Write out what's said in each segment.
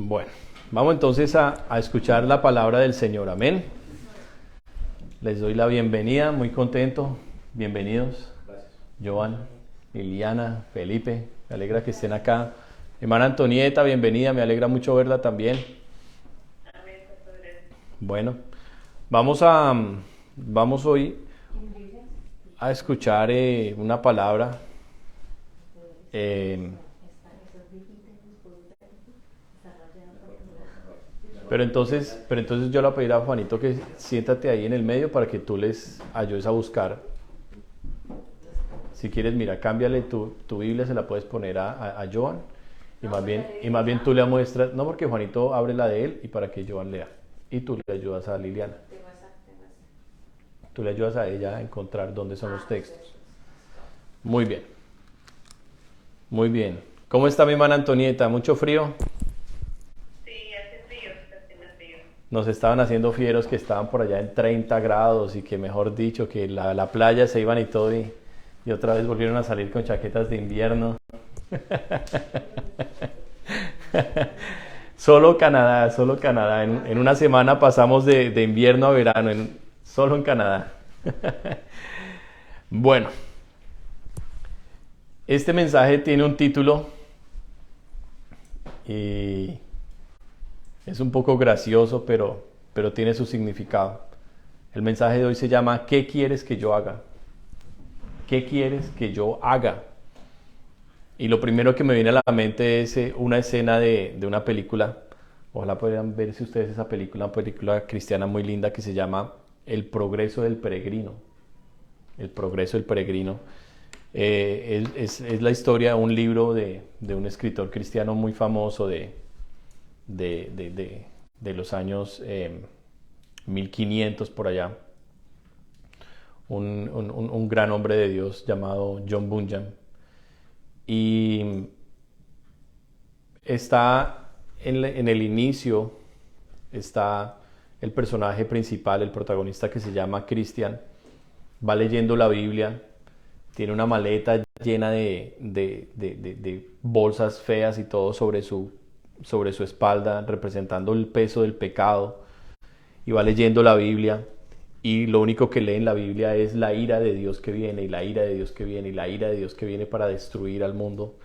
Bueno, vamos entonces a escuchar la palabra del Señor. Amén. Les doy la bienvenida, muy contento. Bienvenidos. Gracias. Joan, Liliana, Felipe, me alegra que estén acá. Hermana Antonieta, bienvenida, me alegra mucho verla también. Bueno, vamos hoy a escuchar una palabra. Pero entonces yo le voy a pedir a Juanito que siéntate ahí en el medio para que tú les ayudes a buscar. Si quieres, mira, cámbiale tu Biblia, se la puedes poner a Joan. Y más bien tú le muestras, no, porque Juanito abre la de él y para que Joan lea. Y tú le ayudas a Liliana. Tú le ayudas a ella a encontrar dónde son los textos. Muy bien. Muy bien. ¿Cómo está mi hermana Antonieta? ¿Mucho frío? Nos estaban haciendo fieros que estaban por allá en 30 grados y que, mejor dicho, que la playa se iban y todo y otra vez volvieron a salir con chaquetas de invierno. Solo Canadá. En una semana pasamos de invierno a verano, solo en Canadá. Bueno, este mensaje tiene un título y es un poco gracioso, pero tiene su significado. El mensaje de hoy se llama ¿qué quieres que yo haga? ¿Qué quieres que yo haga? Y lo primero que me viene a la mente es una escena de una película. Ojalá podrían ver si ustedes esa película, una película cristiana muy linda que se llama El progreso del peregrino. El progreso del peregrino. Es la historia de un libro de un escritor cristiano muy famoso de los años 1500 por allá. Un gran hombre de Dios llamado John Bunyan. Y está en el inicio, está el personaje principal, el protagonista que se llama Christian, va leyendo la Biblia, tiene una maleta llena de bolsas feas y todo sobre su espalda, representando el peso del pecado, y va leyendo la Biblia. Y lo único que lee en la Biblia es la ira de Dios que viene, y la ira de Dios que viene, y la ira de Dios que viene para destruir al mundo.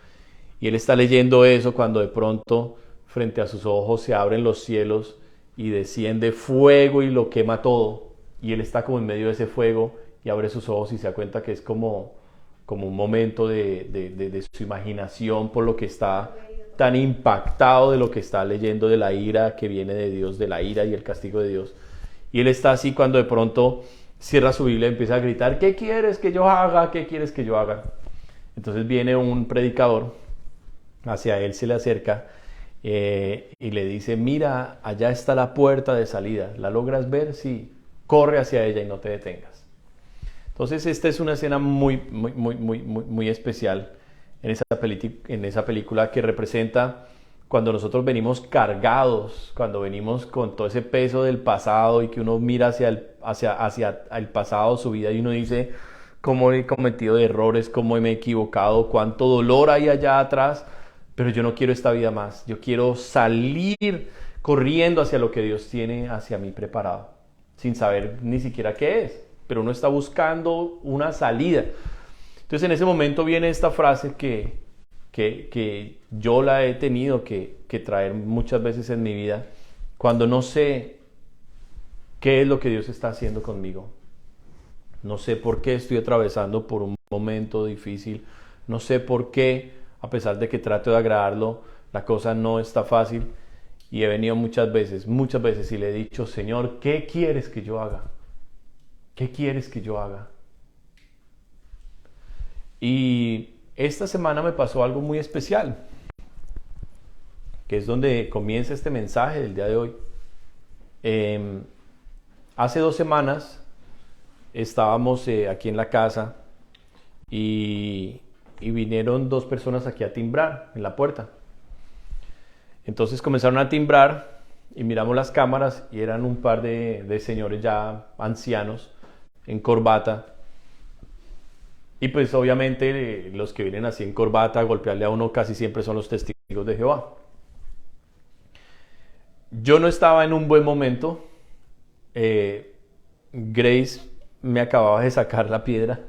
Y él está leyendo eso cuando de pronto frente a sus ojos se abren los cielos y desciende fuego y lo quema todo. Y él está como en medio de ese fuego y abre sus ojos y se da cuenta que es como un momento de su imaginación por lo que está tan impactado de lo que está leyendo, de la ira que viene de Dios, de la ira y el castigo de Dios. Y él está así cuando de pronto cierra su Biblia y empieza a gritar: ¿qué quieres que yo haga? ¿Qué quieres que yo haga? Entonces viene un predicador hacia él, se le acerca y le dice: mira, allá está la puerta de salida, ¿la logras ver? Sí, corre hacia ella y no te detengas. Entonces esta es una escena muy especial en esa película, que representa cuando nosotros venimos cargados, cuando venimos con todo ese peso del pasado y que uno mira hacia el pasado, su vida, y uno dice: cómo he cometido errores, cómo me he equivocado, cuánto dolor hay allá atrás, pero yo no quiero esta vida más. Yo quiero salir corriendo hacia lo que Dios tiene hacia mí preparado, sin saber ni siquiera qué es, pero uno está buscando una salida. Entonces en ese momento viene esta frase que yo la he tenido que traer muchas veces en mi vida, cuando no sé qué es lo que Dios está haciendo conmigo. No sé por qué estoy atravesando por un momento difícil. No sé por qué, a pesar de que trato de agradarlo, la cosa no está fácil. Y he venido muchas veces y le he dicho: Señor, ¿qué quieres que yo haga? ¿Qué quieres que yo haga? Y esta semana me pasó algo muy especial, que es donde comienza este mensaje del día de hoy. Hace 2 semanas estábamos aquí en la casa y vinieron 2 personas aquí a timbrar en la puerta. Entonces comenzaron a timbrar y miramos las cámaras y eran un par de señores ya ancianos en corbata. Y pues obviamente los que vienen así en corbata a golpearle a uno casi siempre son los testigos de Jehová. Yo no estaba en un buen momento. Grace me acababa de sacar la piedra,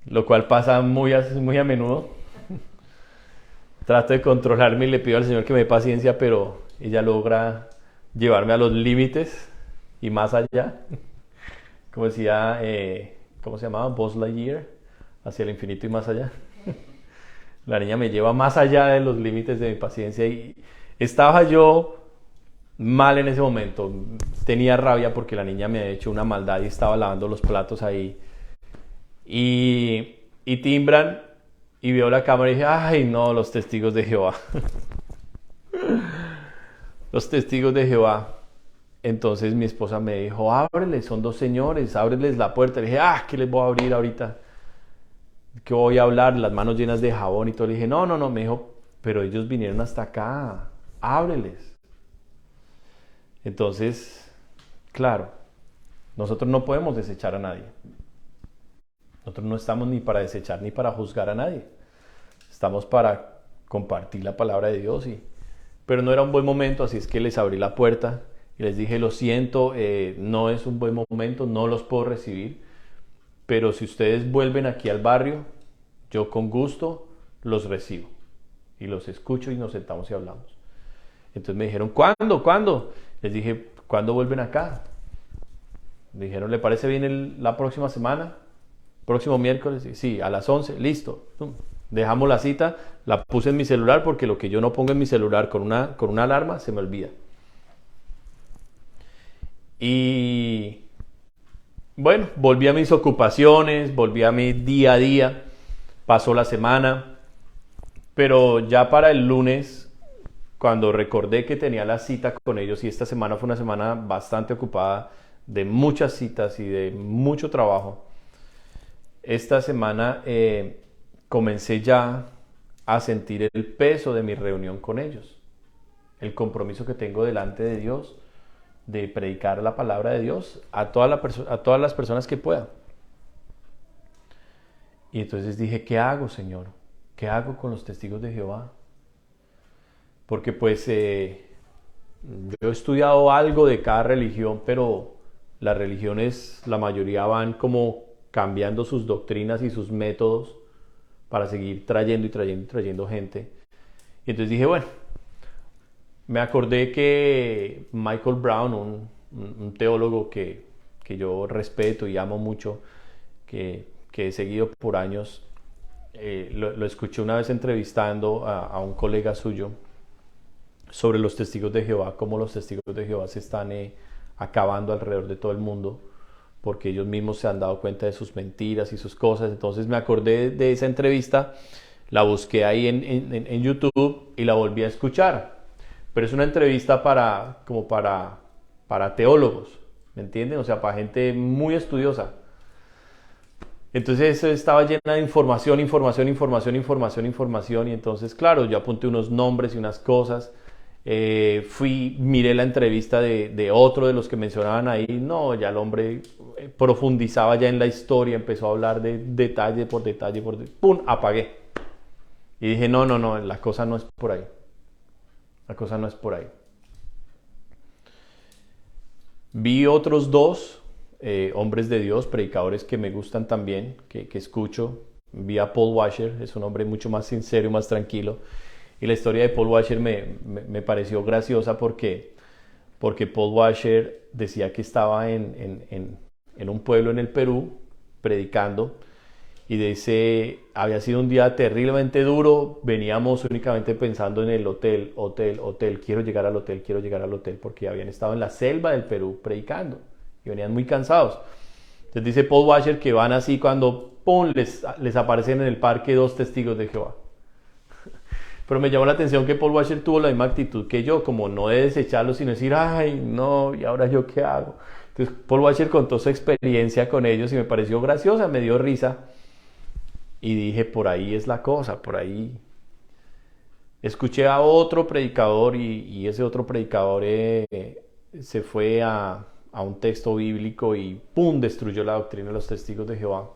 lo cual pasa muy a menudo. Trato de controlarme y le pido al Señor que me dé paciencia, pero ella logra llevarme a los límites y más allá. Como decía, ¿cómo se llamaba? Buzz Lightyear, hacia el infinito y más allá. La niña me lleva más allá de los límites de mi paciencia y estaba yo mal en ese momento. Tenía rabia porque la niña me había hecho una maldad y estaba lavando los platos ahí. Y timbran y veo la cámara y dije, ay no, los testigos de Jehová. Los testigos de Jehová. Entonces mi esposa me dijo, ábreles, son dos señores, ábreles la puerta. Le dije, ¿qué les voy a abrir ahorita? ¿Qué voy a hablar? Las manos llenas de jabón y todo. Le dije, no. Me dijo, pero ellos vinieron hasta acá, ábreles. Entonces, claro, nosotros no podemos desechar a nadie. Nosotros no estamos ni para desechar ni para juzgar a nadie. Estamos para compartir la palabra de Dios. Pero no era un buen momento, así es que les abrí la puerta y les dije, lo siento, no es un buen momento, no los puedo recibir. Pero si ustedes vuelven aquí al barrio, yo con gusto los recibo. Y los escucho y nos sentamos y hablamos. Entonces me dijeron, ¿cuándo? Les dije, ¿cuándo vuelven acá? Me dijeron, ¿le parece bien la próxima semana? Próximo miércoles, sí, a las 11, listo. Dejamos la cita, la puse en mi celular porque lo que yo no pongo en mi celular con una alarma se me olvida. Y bueno, volví a mis ocupaciones, volví a mi día a día, pasó la semana, pero ya para el lunes, cuando recordé que tenía la cita con ellos, y esta semana fue una semana bastante ocupada, de muchas citas y de mucho trabajo, esta semana comencé ya a sentir el peso de mi reunión con ellos, el compromiso que tengo delante de Dios de predicar la palabra de Dios a todas las personas que pueda. Y entonces dije, ¿qué hago, Señor? ¿Qué hago con los testigos de Jehová? Porque pues yo he estudiado algo de cada religión, pero las religiones, la mayoría van como cambiando sus doctrinas y sus métodos para seguir trayendo gente. Y entonces dije, bueno, me acordé que Michael Brown, un teólogo que yo respeto y amo mucho, que he seguido por años, lo escuché una vez entrevistando a un colega suyo sobre los testigos de Jehová, cómo los testigos de Jehová se están acabando alrededor de todo el mundo, porque ellos mismos se han dado cuenta de sus mentiras y sus cosas. Entonces me acordé de esa entrevista, la busqué ahí en YouTube y la volví a escuchar. Pero es una entrevista para teólogos, ¿me entienden? O sea, para gente muy estudiosa. Entonces estaba llena de información, y entonces, claro, yo apunté unos nombres y unas cosas. Miré la entrevista de otro de los que mencionaban ahí. No, ya el hombre profundizaba ya en la historia, empezó a hablar de detalle por detalle, ¡pum! Apagué. Y dije, no, la cosa no es por ahí. La cosa no es por ahí. Vi otros dos hombres de Dios, predicadores que me gustan también, que escucho. Vi a Paul Washer, es un hombre mucho más sincero y más tranquilo. Y la historia de Paul Washer me pareció graciosa porque Paul Washer decía que estaba en un pueblo en el Perú predicando. Y dice, había sido un día terriblemente duro, veníamos únicamente pensando en el hotel, quiero llegar al hotel, porque habían estado en la selva del Perú predicando y venían muy cansados. Entonces dice Paul Washer que van así cuando ¡pum! Les aparecen en el parque dos testigos de Jehová. Pero me llamó la atención que Paul Washer tuvo la misma actitud que yo, como no de desecharlo, sino decir, ay, no, ¿y ahora yo qué hago? Entonces Paul Washer contó su experiencia con ellos y me pareció graciosa, me dio risa. Y dije, por ahí es la cosa, por ahí. Escuché a otro predicador y ese otro predicador se fue a un texto bíblico y ¡pum! Destruyó la doctrina de los testigos de Jehová.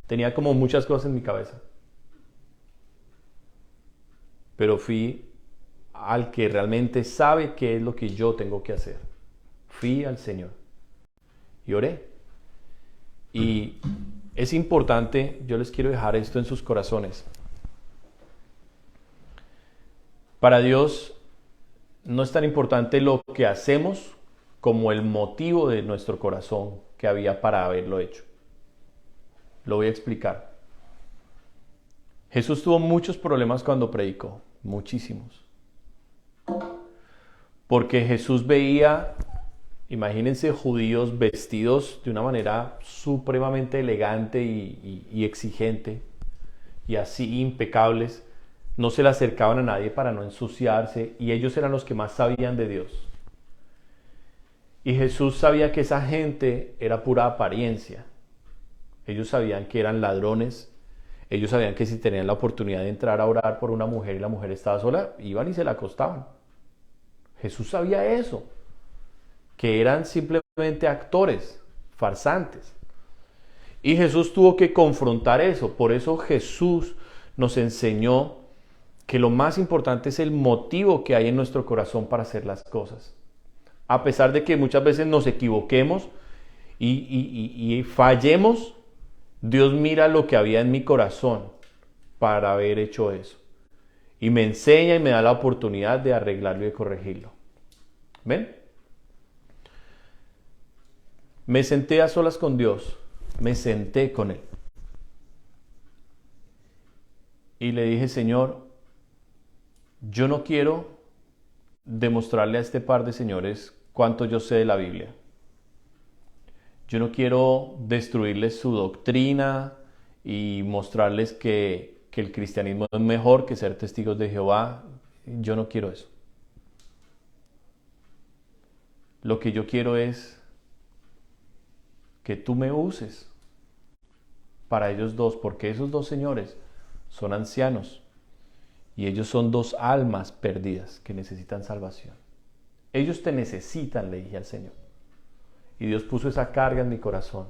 Tenía como muchas cosas en mi cabeza. Pero fui al que realmente sabe qué es lo que yo tengo que hacer. Fui al Señor y oré. Y es importante, yo les quiero dejar esto en sus corazones. Para Dios no es tan importante lo que hacemos como el motivo de nuestro corazón que había para haberlo hecho. Lo voy a explicar. Jesús tuvo muchos problemas cuando predicó, muchísimos. Porque Jesús veía, imagínense, judíos vestidos de una manera supremamente elegante y exigente, y así impecables. No se le acercaban a nadie para no ensuciarse, y ellos eran los que más sabían de Dios. Y Jesús sabía que esa gente era pura apariencia. Ellos sabían que eran ladrones. Ellos sabían que si tenían la oportunidad de entrar a orar por una mujer y la mujer estaba sola, iban y se la acostaban. Jesús sabía eso, que eran simplemente actores, farsantes. Y Jesús tuvo que confrontar eso. Por eso Jesús nos enseñó que lo más importante es el motivo que hay en nuestro corazón para hacer las cosas. A pesar de que muchas veces nos equivoquemos y fallemos, Dios mira lo que había en mi corazón para haber hecho eso. Y me enseña y me da la oportunidad de arreglarlo y de corregirlo. ¿Ven? Me senté a solas con Dios. Me senté con Él. Y le dije, Señor, yo no quiero demostrarle a este par de señores cuánto yo sé de la Biblia. Yo no quiero destruirles su doctrina y mostrarles que el cristianismo es mejor que ser testigos de Jehová. Yo no quiero eso. Lo que yo quiero es que tú me uses para ellos dos, porque esos dos señores son ancianos y ellos son dos almas perdidas que necesitan salvación. Ellos te necesitan, le dije al Señor. Y Dios puso esa carga en mi corazón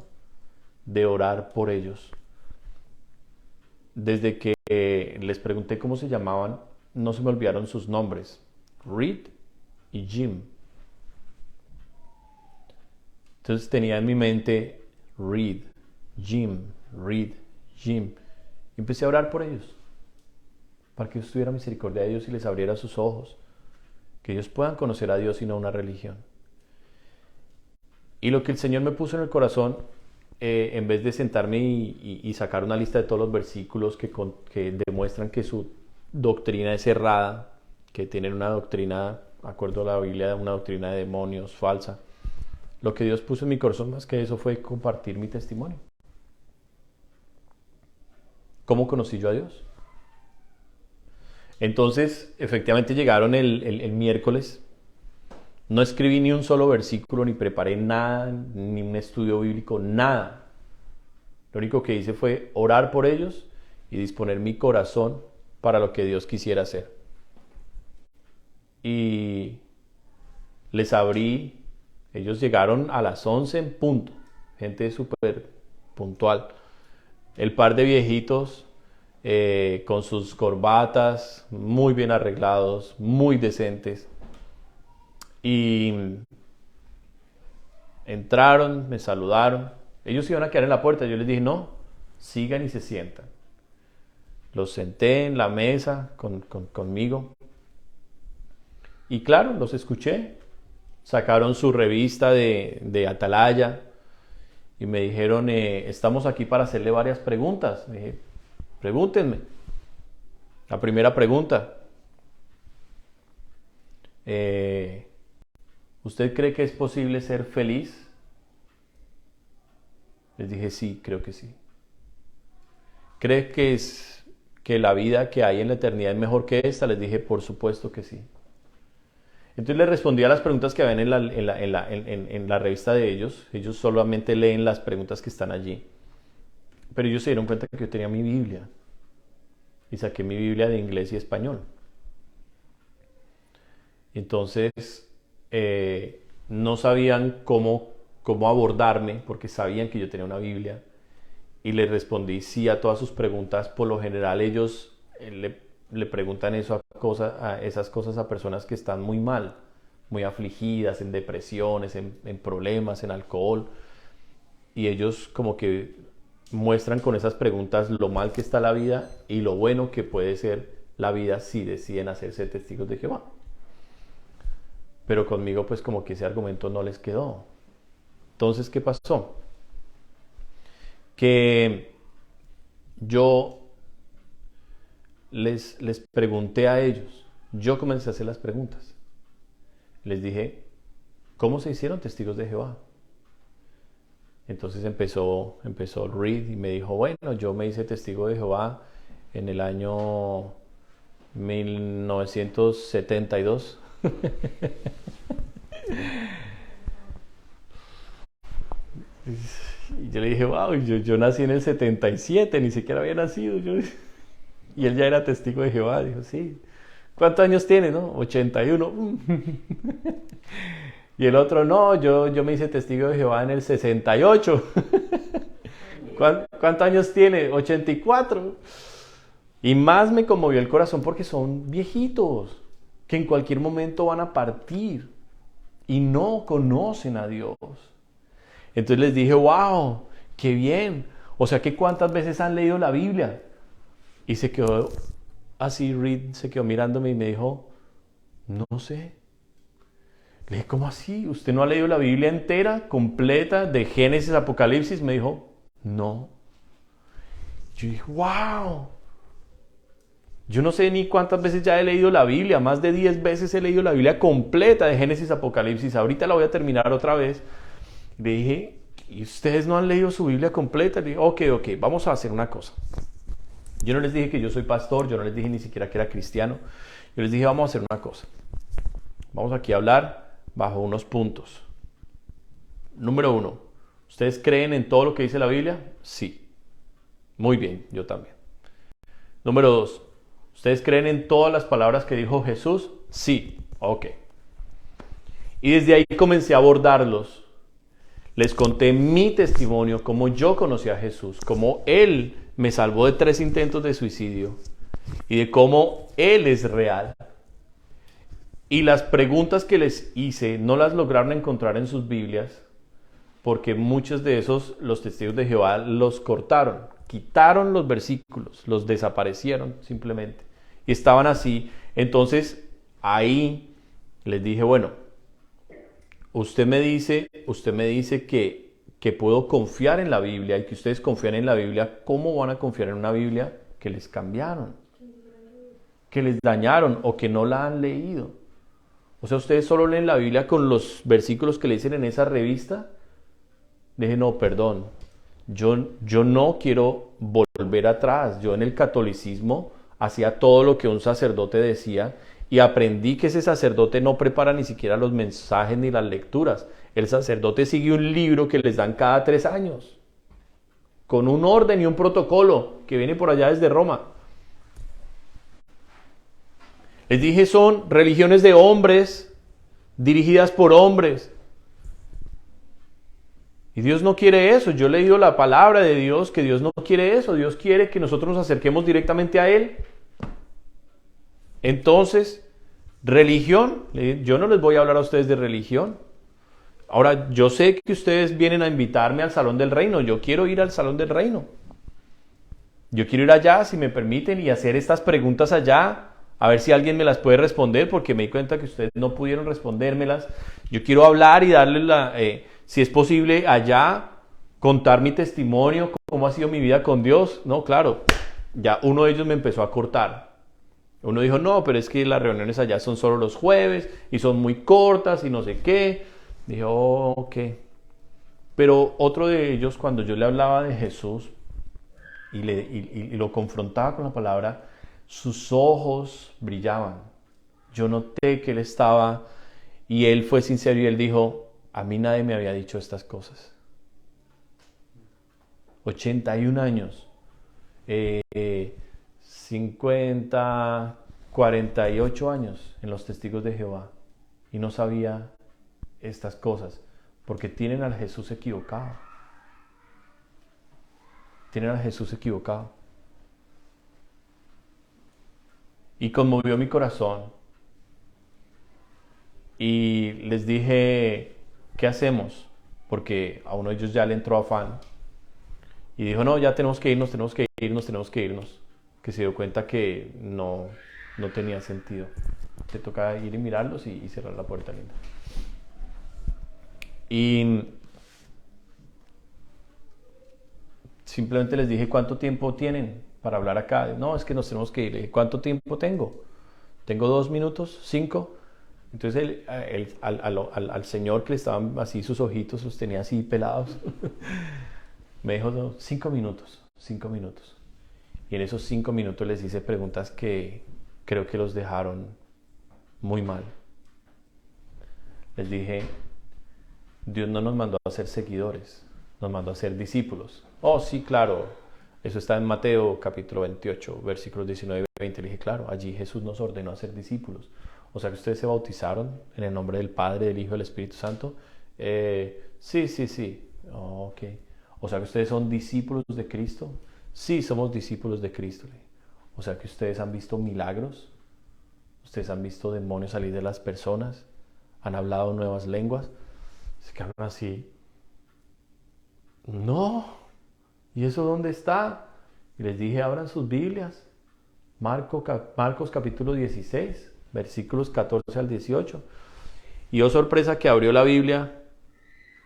de orar por ellos. Desde que les pregunté cómo se llamaban, no se me olvidaron sus nombres. Reed y Jim. Entonces tenía en mi mente Reed, Jim. Y empecé a orar por ellos. Para que Dios tuviera misericordia de ellos y les abriera sus ojos. Que ellos puedan conocer a Dios y no una religión. Y lo que el Señor me puso en el corazón, en vez de sentarme y sacar una lista de todos los versículos que demuestran que su doctrina es errada, que tienen una doctrina, de acuerdo a la Biblia, una doctrina de demonios falsa, lo que Dios puso en mi corazón más que eso fue compartir mi testimonio. ¿Cómo conocí yo a Dios? Entonces, efectivamente llegaron el miércoles. No escribí ni un solo versículo, ni preparé nada, ni un estudio bíblico, nada. Lo único que hice fue orar por ellos y disponer mi corazón para lo que Dios quisiera hacer. Y les abrí, ellos llegaron a las 11 en punto, gente súper puntual. El par de viejitos con sus corbatas, muy bien arreglados, muy decentes. Y entraron, me saludaron. Ellos iban a quedar en la puerta. Yo les dije, no, sigan y se sientan. Los senté en la mesa conmigo. Y claro, los escuché. Sacaron su revista de Atalaya y me dijeron, estamos aquí para hacerle varias preguntas. Le dije, pregúntenme. La primera pregunta. ¿Usted cree que es posible ser feliz? Les dije, sí, creo que sí. ¿Cree que la vida que hay en la eternidad es mejor que esta? Les dije, por supuesto que sí. Entonces les respondí a las preguntas que habían en la revista de ellos. Ellos solamente leen las preguntas que están allí. Pero ellos se dieron cuenta que yo tenía mi Biblia. Y saqué mi Biblia de inglés y español. Entonces no sabían cómo abordarme porque sabían que yo tenía una Biblia. Y les respondí sí a todas sus preguntas. Por lo general ellos le preguntan eso a esas cosas a personas que están muy mal, muy afligidas, en depresiones, en problemas, en alcohol. Y ellos como que muestran con esas preguntas lo mal que está la vida y lo bueno que puede ser la vida si deciden hacerse testigos de Jehová. Pero conmigo pues como que ese argumento no les quedó. Entonces, ¿qué pasó? Que yo les pregunté a ellos, yo comencé a hacer las preguntas. Les dije, ¿cómo se hicieron testigos de Jehová? Entonces empezó Reed y me dijo, bueno, yo me hice testigo de Jehová en el año 1972. Y yo le dije, wow, yo nací en el 77, ni siquiera había nacido. Y él ya era testigo de Jehová. Dijo, sí. ¿Cuántos años tiene, no? 81. Y el otro, no, yo me hice testigo de Jehová en el 68. ¿Cuántos años tiene? 84. Y más me conmovió el corazón porque son viejitos, que en cualquier momento van a partir y no conocen a Dios. Entonces les dije, wow, qué bien. O sea que ¿cuántas veces han leído la Biblia? Y se quedó así, Reed se quedó mirándome y me dijo, no sé. Le dije, ¿cómo así? ¿Usted no ha leído la Biblia entera, completa, de Génesis a Apocalipsis? Me dijo, no. Yo dije, wow. Yo no sé ni cuántas veces ya he leído la Biblia, más de 10 veces he leído la Biblia completa de Génesis a Apocalipsis. Ahorita la voy a terminar otra vez. Le dije, ¿y ustedes no han leído su Biblia completa? Le dije, ok, vamos a hacer una cosa. Yo no les dije que yo soy pastor, yo no les dije ni siquiera que era cristiano. Yo les dije, vamos a hacer una cosa. Vamos aquí a hablar bajo unos puntos. Número 1, ¿ustedes creen en todo lo que dice la Biblia? Sí. Muy bien, yo también. Número 2, ¿ustedes creen en todas las palabras que dijo Jesús? Sí. Ok. Y desde ahí comencé a abordarlos. Les conté mi testimonio, cómo yo conocí a Jesús, cómo Él me salvó de 3 intentos de suicidio y de cómo Él es real. Y las preguntas que les hice no las lograron encontrar en sus Biblias porque muchos de esos, los testigos de Jehová, los cortaron, quitaron los versículos, los desaparecieron simplemente. Y estaban así. Entonces ahí les dije, bueno, usted me dice que puedo confiar en la Biblia y que ustedes confían en la Biblia. ¿Cómo van a confiar en una Biblia que les cambiaron, que les dañaron o que no la han leído? O sea, ¿ustedes solo leen la Biblia con los versículos que le dicen en esa revista? Dije, no, perdón. Yo no quiero volver atrás. Yo en el catolicismo hacía todo lo que un sacerdote decía y aprendí que ese sacerdote no prepara ni siquiera los mensajes ni las lecturas. El sacerdote sigue un libro que les dan cada 3 años, con un orden y un protocolo que viene por allá desde Roma. Les dije, son religiones de hombres, dirigidas por hombres. Y Dios no quiere eso. Yo he leído la palabra de Dios, que Dios no quiere eso. Dios quiere que nosotros nos acerquemos directamente a Él. Entonces, religión, yo no les voy a hablar a ustedes de religión. Ahora, yo sé que ustedes vienen a invitarme al Salón del Reino. Yo quiero ir al Salón del Reino. Yo quiero ir allá, si me permiten, y hacer estas preguntas allá. A ver si alguien me las puede responder, porque me di cuenta que ustedes no pudieron respondérmelas. Yo quiero hablar y darles si es posible, allá, contar mi testimonio, cómo ha sido mi vida con Dios. No, claro, ya uno de ellos me empezó a cortar. Uno dijo, no, pero es que las reuniones allá son solo los jueves y son muy cortas y no sé qué. Dije, oh, ok. Pero otro de ellos, cuando yo le hablaba de Jesús y lo confrontaba con la palabra, sus ojos brillaban. Yo noté que él estaba, y él fue sincero y él dijo, a mí nadie me había dicho estas cosas. 81 años, 50, 48 años en los Testigos de Jehová, y no sabía estas cosas, porque tienen al Jesús equivocado. Tienen al Jesús equivocado. y conmovió mi corazón. Y les dije, ¿qué hacemos? Porque a uno de ellos ya le entró afán. Y dijo, no, ya tenemos que irnos, tenemos que irnos, tenemos que irnos. Que se dio cuenta que no tenía sentido. Te toca ir y mirarlos y cerrar la puerta, linda. Y simplemente les dije, ¿cuánto tiempo tienen para hablar acá? No, es que nos tenemos que ir. Le dije, ¿cuánto tiempo tengo? ¿Tengo 2 minutos? ¿5? Entonces al señor que le estaban así, sus ojitos los tenía así pelados, me dijo, no, 5 minutos, 5 minutos. Y en esos 5 minutos les hice preguntas que creo que los dejaron muy mal. Les dije, Dios no nos mandó a ser seguidores, nos mandó a ser discípulos. Oh, sí, claro, eso está en Mateo capítulo 28, versículos 19 y 20. Le dije, claro, allí Jesús nos ordenó a ser discípulos. O sea que ustedes se bautizaron en el nombre del Padre, del Hijo y del Espíritu Santo. Sí. Oh, ok. O sea que ustedes son discípulos de Cristo. Sí, somos discípulos de Cristo. O sea que ustedes han visto milagros. Ustedes han visto demonios salir de las personas. Han hablado nuevas lenguas. Se quedaron así. No. ¿Y eso dónde está? Y les dije, abran sus Biblias. Marcos capítulo 16. Versículos 14 al 18. Y oh sorpresa que abrió la Biblia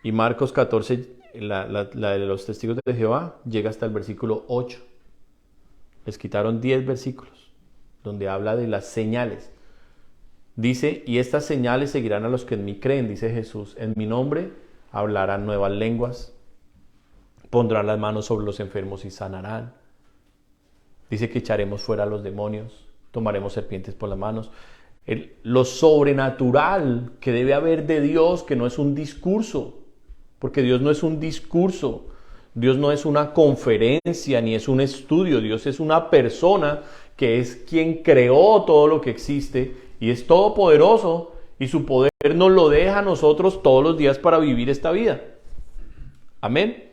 y Marcos 14, la de los testigos de Jehová, llega hasta el versículo 8. Les quitaron 10 versículos donde habla de las señales. Dice, y estas señales seguirán a los que en mí creen, dice Jesús. En mi nombre hablarán nuevas lenguas, pondrán las manos sobre los enfermos y sanarán. Dice que echaremos fuera a los demonios, tomaremos serpientes por las manos. Lo sobrenatural que debe haber de Dios, que no es un discurso, porque Dios no es un discurso, Dios no es una conferencia ni es un estudio, Dios es una persona que es quien creó todo lo que existe y es todopoderoso y su poder nos lo deja a nosotros todos los días para vivir esta vida. Amén.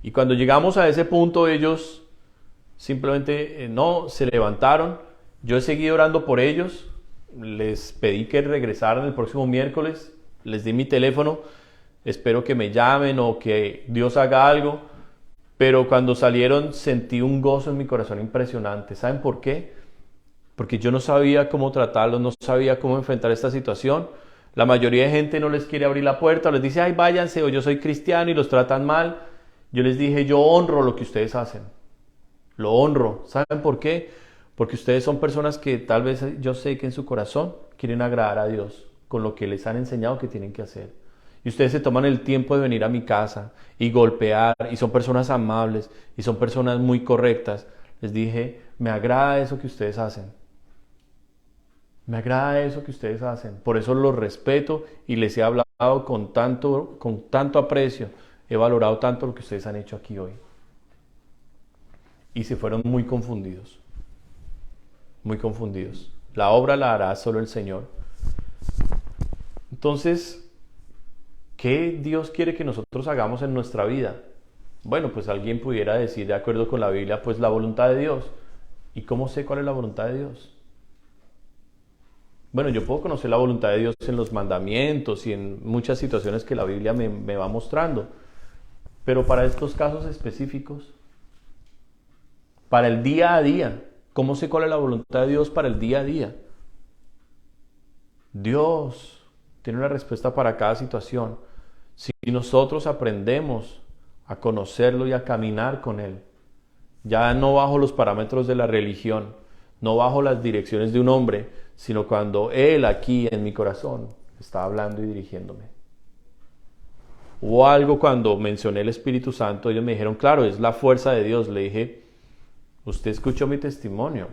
Y cuando llegamos a ese punto ellos simplemente no se levantaron. Yo he seguido orando por ellos, les pedí que regresaran el próximo miércoles, les di mi teléfono, espero que me llamen o que Dios haga algo, pero cuando salieron sentí un gozo en mi corazón impresionante. ¿Saben por qué? Porque yo no sabía cómo tratarlos, no sabía cómo enfrentar esta situación. La mayoría de gente no les quiere abrir la puerta, les dice, ay, váyanse, o yo soy cristiano y los tratan mal. Yo les dije, yo honro lo que ustedes hacen, lo honro. ¿Saben por qué? Porque ustedes son personas que tal vez yo sé que en su corazón quieren agradar a Dios con lo que les han enseñado que tienen que hacer. Y ustedes se toman el tiempo de venir a mi casa y golpear, y son personas amables, y son personas muy correctas. Les dije, me agrada eso que ustedes hacen. Me agrada eso que ustedes hacen. Por eso los respeto y les he hablado con tanto aprecio. He valorado tanto lo que ustedes han hecho aquí hoy. Y se fueron muy confundidos. Muy confundidos. La obra la hará solo el Señor. Entonces, ¿qué Dios quiere que nosotros hagamos en nuestra vida? Bueno, pues alguien pudiera decir, de acuerdo con la Biblia, pues la voluntad de Dios. ¿Y cómo sé cuál es la voluntad de Dios? Bueno, yo puedo conocer la voluntad de Dios en los mandamientos y en muchas situaciones que la Biblia me va mostrando. Pero para estos casos específicos, para el día a día, ¿cómo sé cuál es la voluntad de Dios para el día a día? Dios tiene una respuesta para cada situación. Si nosotros aprendemos a conocerlo y a caminar con Él, ya no bajo los parámetros de la religión, no bajo las direcciones de un hombre, sino cuando Él aquí en mi corazón está hablando y dirigiéndome. Hubo algo cuando mencioné el Espíritu Santo, ellos me dijeron, claro, es la fuerza de Dios. Le dije, usted escuchó mi testimonio.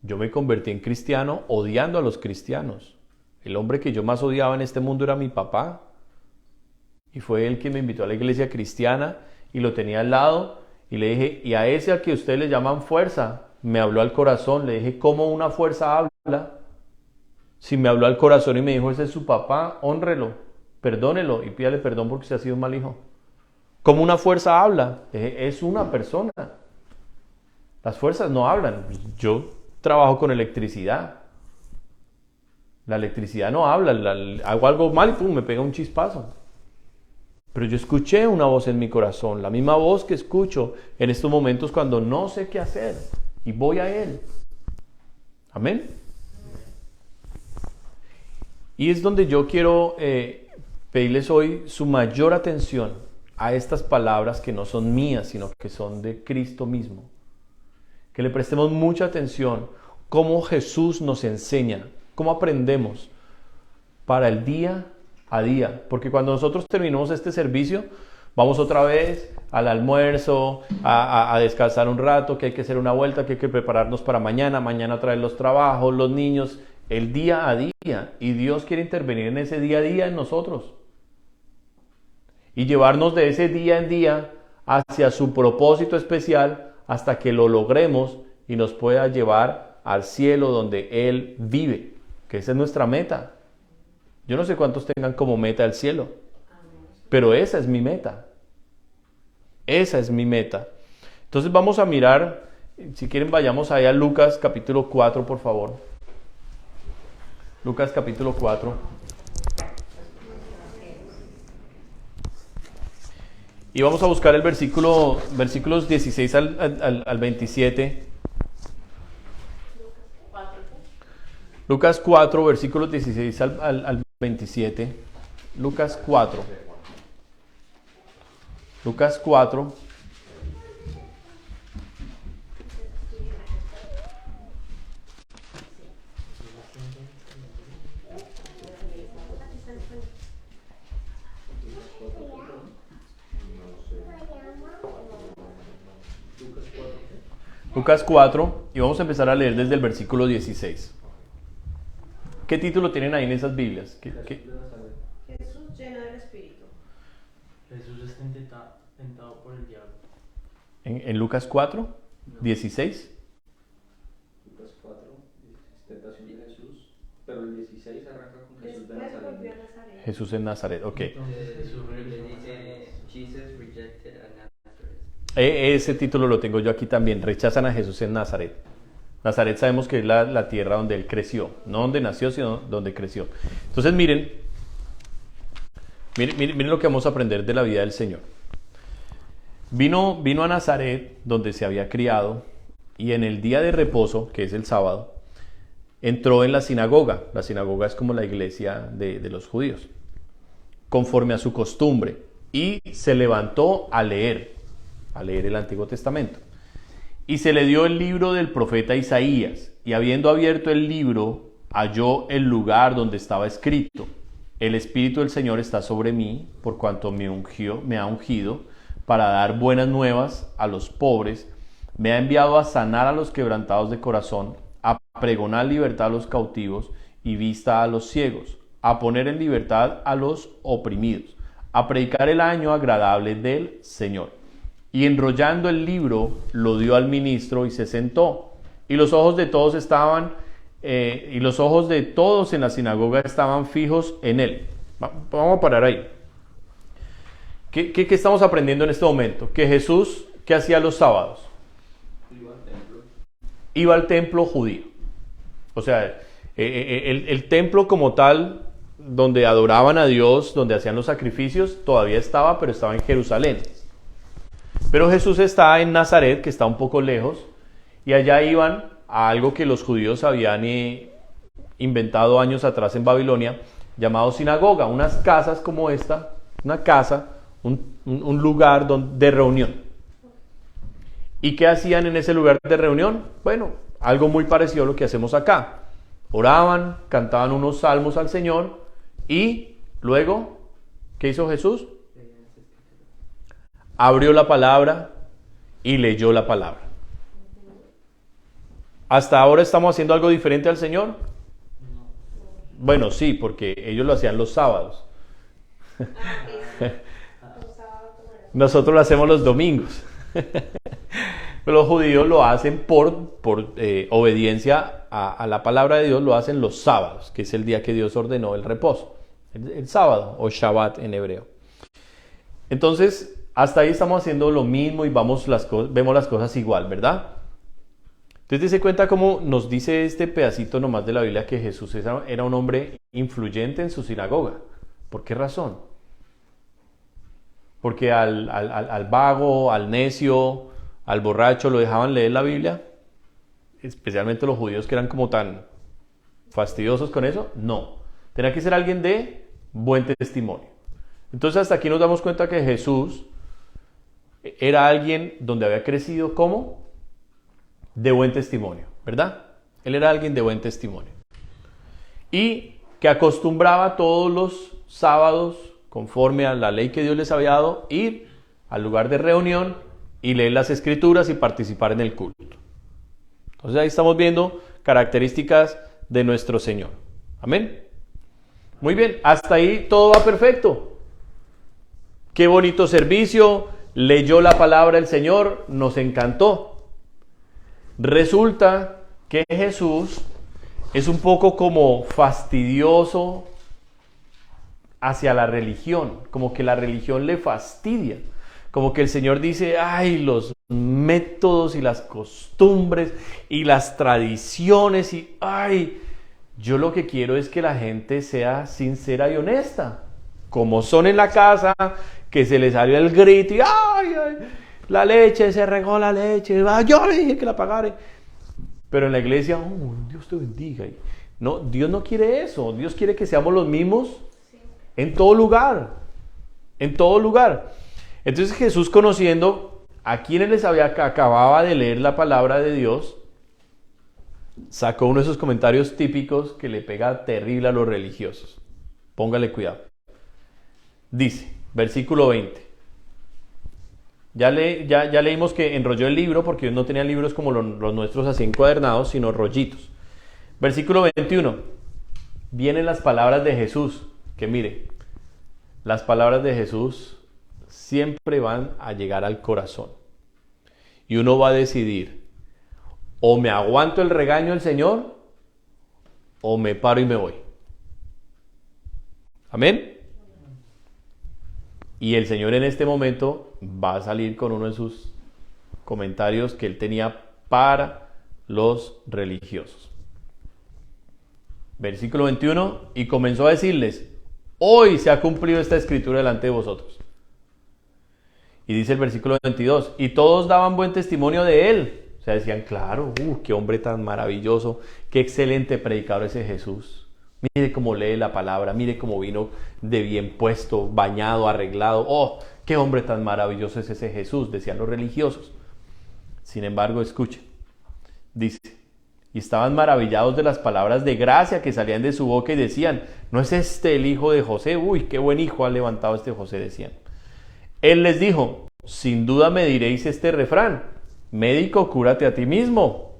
Yo me convertí en cristiano odiando a los cristianos. El hombre que yo más odiaba en este mundo era mi papá. Y fue él quien me invitó a la iglesia cristiana y lo tenía al lado. Y le dije, y a ese al que ustedes le llaman fuerza, me habló al corazón. Le dije, ¿cómo una fuerza habla? Si me habló al corazón y me dijo, ese es su papá, hónrelo, perdónelo y pídale perdón porque usted ha sido un mal hijo. ¿Cómo una fuerza habla? Es una persona. Las fuerzas no hablan. Yo trabajo con electricidad. La electricidad no habla. Hago algo mal y pum, me pega un chispazo. Pero yo escuché una voz en mi corazón, la misma voz que escucho en estos momentos cuando no sé qué hacer y voy a Él. Amén. Y es donde yo quiero pedirles hoy su mayor atención a estas palabras que no son mías, sino que son de Cristo mismo. Que le prestemos mucha atención cómo Jesús nos enseña, cómo aprendemos para el día a día. Porque cuando nosotros terminamos este servicio, vamos otra vez al almuerzo, a descansar un rato, que hay que hacer una vuelta, que hay que prepararnos para mañana traer los trabajos, los niños, el día a día. Y Dios quiere intervenir en ese día a día en nosotros. Y llevarnos de ese día en día hacia su propósito especial hasta que lo logremos y nos pueda llevar al cielo donde Él vive. Que esa es nuestra meta. Yo no sé cuántos tengan como meta el cielo, pero esa es mi meta. Esa es mi meta. Entonces vamos a mirar, si quieren vayamos ahí a Lucas capítulo 4, por favor. Lucas capítulo 4. Y vamos a buscar el versículos 16 al 27. Lucas 4, versículos 16 al 27. Lucas 4. Lucas 4. Lucas 4, y vamos a empezar a leer desde el versículo 16. ¿Qué título tienen ahí en esas Biblias? Jesús lleno del Espíritu. Jesús es tentado por el diablo. En Lucas 4, 16. Lucas 4, tentación de Jesús, pero el 16 arranca con Jesús de Después volvió a Nazaret. Nazaret. Jesús en Nazaret, ok. Entonces Jesús Le regresó a dice, Jesus rejected a Nazareth. Ese título lo tengo yo aquí también. Rechazan a Jesús en Nazaret. Nazaret sabemos que es la tierra donde Él creció. No donde nació, sino donde creció. Entonces miren lo que vamos a aprender de la vida del Señor. Vino a Nazaret, donde se había criado, y en el día de reposo, que es el sábado, entró en la sinagoga. La sinagoga es como la iglesia de los judíos, conforme a su costumbre, y se levantó a leer el Antiguo Testamento. Y se le dio el libro del profeta Isaías, y habiendo abierto el libro, halló el lugar donde estaba escrito: El Espíritu del Señor está sobre mí, por cuanto me ha ungido para dar buenas nuevas a los pobres, me ha enviado a sanar a los quebrantados de corazón, a pregonar libertad a los cautivos y vista a los ciegos, a poner en libertad a los oprimidos, a predicar el año agradable del Señor. Y enrollando el libro, lo dio al ministro y se sentó. Y los ojos de todos en la sinagoga estaban fijos en él. Vamos a parar ahí. ¿Qué estamos aprendiendo en este momento? Que Jesús, ¿qué hacía los sábados? Iba al templo judío. O sea, el templo como tal, donde adoraban a Dios, donde hacían los sacrificios, todavía estaba, pero estaba en Jerusalén. Pero Jesús está en Nazaret, que está un poco lejos, y allá iban a algo que los judíos habían inventado años atrás en Babilonia, llamado sinagoga, unas casas como esta, una casa, un lugar de reunión. ¿Y qué hacían en ese lugar de reunión? Bueno, algo muy parecido a lo que hacemos acá. Oraban, cantaban unos salmos al Señor y luego, ¿qué hizo Jesús? Abrió la palabra y leyó la palabra. ¿Hasta ahora estamos haciendo algo diferente al Señor? Bueno, sí, porque ellos lo hacían los sábados. Nosotros lo hacemos los domingos. Los judíos lo hacen por obediencia a la palabra de Dios, lo hacen los sábados, que es el día que Dios ordenó el reposo. El sábado, o Shabbat en hebreo. Entonces, hasta ahí estamos haciendo lo mismo y vemos las cosas igual, ¿verdad? Entonces, se cuenta cómo nos dice este pedacito nomás de la Biblia que Jesús era un hombre influyente en su sinagoga. ¿Por qué razón? Porque al vago, al necio, al borracho lo dejaban leer la Biblia, especialmente los judíos que eran como tan fastidiosos con eso. No, tenía que ser alguien de buen testimonio. Entonces hasta aquí nos damos cuenta que Jesús era alguien donde había crecido como de buen testimonio, ¿verdad? Él era alguien de buen testimonio. Y que acostumbraba todos los sábados, conforme a la ley que Dios les había dado, ir al lugar de reunión y leer las escrituras y participar en el culto. Entonces ahí estamos viendo características de nuestro Señor. Amén. Muy bien, hasta ahí todo va perfecto. Qué bonito servicio, leyó la palabra del Señor, nos encantó. Resulta que Jesús es un poco como fastidioso hacia la religión, como que la religión le fastidia, como que el Señor dice, ay, los métodos y las costumbres y las tradiciones y ay, yo lo que quiero es que la gente sea sincera y honesta, como son en la casa, que se les salió el grito y ay, ay, la leche, se regó la leche, yo le dije que la pagare. Pero en la iglesia, oh, Dios te bendiga. No, Dios no quiere eso. Dios quiere que seamos los mismos en todo lugar. En todo lugar. Entonces Jesús, conociendo a quienes les acababa de leer la palabra de Dios, sacó uno de esos comentarios típicos que le pega terrible a los religiosos. Póngale cuidado. Dice, versículo 20. Ya leímos que enrolló el libro porque ellos no tenían libros como los nuestros así encuadernados, sino rollitos. Versículo 21. Vienen las palabras de Jesús. Que mire, las palabras de Jesús siempre van a llegar al corazón. Y uno va a decidir, o me aguanto el regaño del Señor, o me paro y me voy. Amén. Y el Señor en este momento va a salir con uno de sus comentarios que él tenía para los religiosos. Versículo 21, y comenzó a decirles, hoy se ha cumplido esta escritura delante de vosotros. Y dice el versículo 22, y todos daban buen testimonio de él. O sea, decían, claro, qué hombre tan maravilloso, qué excelente predicador ese Jesús. Mire cómo lee la palabra, mire cómo vino de bien puesto, bañado, arreglado. ¡Oh, qué hombre tan maravilloso es ese Jesús!, decían los religiosos. Sin embargo, escuchen, dice, y estaban maravillados de las palabras de gracia que salían de su boca y decían, ¿no es este el hijo de José? Uy, qué buen hijo ha levantado este José, decían. Él les dijo, sin duda me diréis este refrán, médico, cúrate a ti mismo.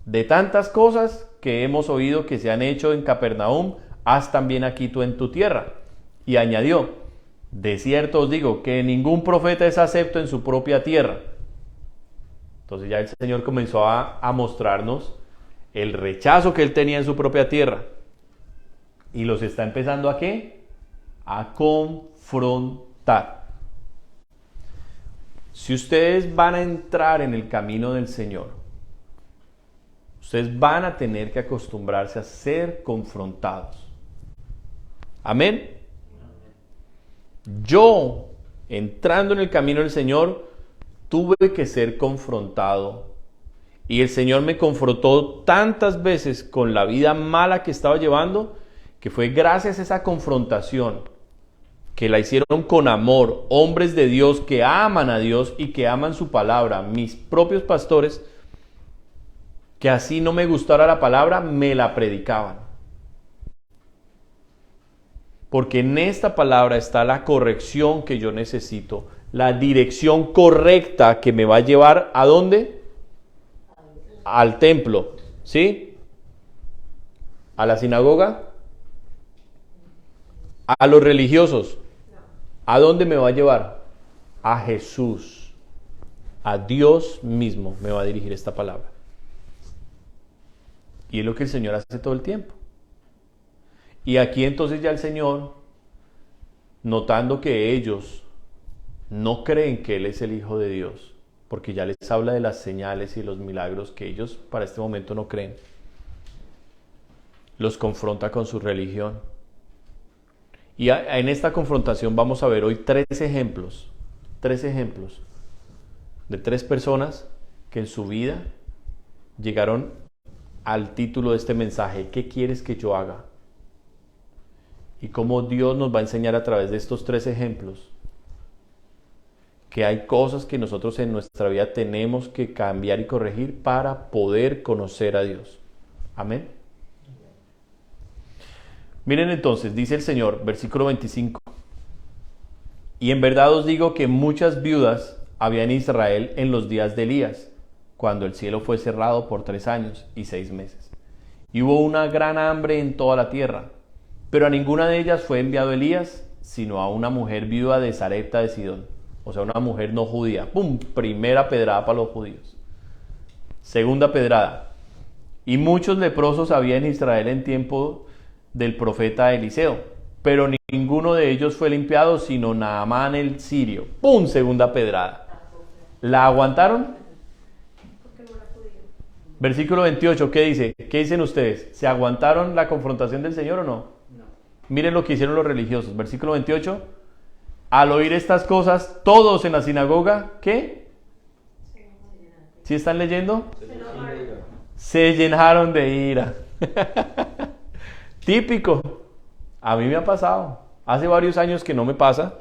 De tantas cosas que hemos oído que se han hecho en Capernaum, haz también aquí tú en tu tierra. Y añadió, de cierto os digo que ningún profeta es acepto en su propia tierra. Entonces ya el Señor comenzó a mostrarnos el rechazo que él tenía en su propia tierra. Y los está empezando ¿a qué? A confrontar. Si ustedes van a entrar en el camino del Señor, ustedes van a tener que acostumbrarse a ser confrontados. Amén. Yo, entrando en el camino del Señor, tuve que ser confrontado. Y el Señor me confrontó tantas veces con la vida mala que estaba llevando, que fue gracias a esa confrontación, que la hicieron con amor, hombres de Dios que aman a Dios y que aman su palabra, mis propios pastores, que así no me gustara la palabra, me la predicaban. Porque en esta palabra está la corrección que yo necesito, la dirección correcta que me va a llevar ¿a dónde? Al templo, ¿sí? ¿A la sinagoga? ¿A los religiosos? ¿A dónde me va a llevar? A Jesús. A Dios mismo me va a dirigir esta palabra. Y es lo que el Señor hace todo el tiempo. Y aquí entonces ya el Señor, notando que ellos no creen que Él es el Hijo de Dios, porque ya les habla de las señales y los milagros que ellos para este momento no creen. Los confronta con su religión. Y en esta confrontación vamos a ver hoy tres ejemplos de tres personas que en su vida llegaron al título de este mensaje: ¿qué quieres que yo haga? Y cómo Dios nos va a enseñar a través de estos tres ejemplos que hay cosas que nosotros en nuestra vida tenemos que cambiar y corregir para poder conocer a Dios. Amén. Miren entonces, dice el Señor, versículo 25: y en verdad os digo que muchas viudas había en Israel en los días de Elías, cuando el cielo fue cerrado por 3 años y 6 meses. Y hubo una gran hambre en toda la tierra, pero a ninguna de ellas fue enviado Elías, sino a una mujer viuda de Sarepta de Sidón. O sea, una mujer no judía. ¡Pum! Primera pedrada para los judíos. Segunda pedrada: y muchos leprosos había en Israel en tiempo del profeta Eliseo, pero ninguno de ellos fue limpiado, sino Naamán el sirio. ¡Pum! Segunda pedrada. ¿La aguantaron? Porque no era judío. Versículo 28, ¿qué dice? ¿Qué dicen ustedes? ¿Se aguantaron la confrontación del Señor o no? No. Miren lo que hicieron los religiosos. Versículo 28. Al oír estas cosas, todos en la sinagoga, ¿qué? ¿Sí están leyendo? Se llenaron de ira. Típico. A mí me ha pasado. Hace varios años que no me pasa,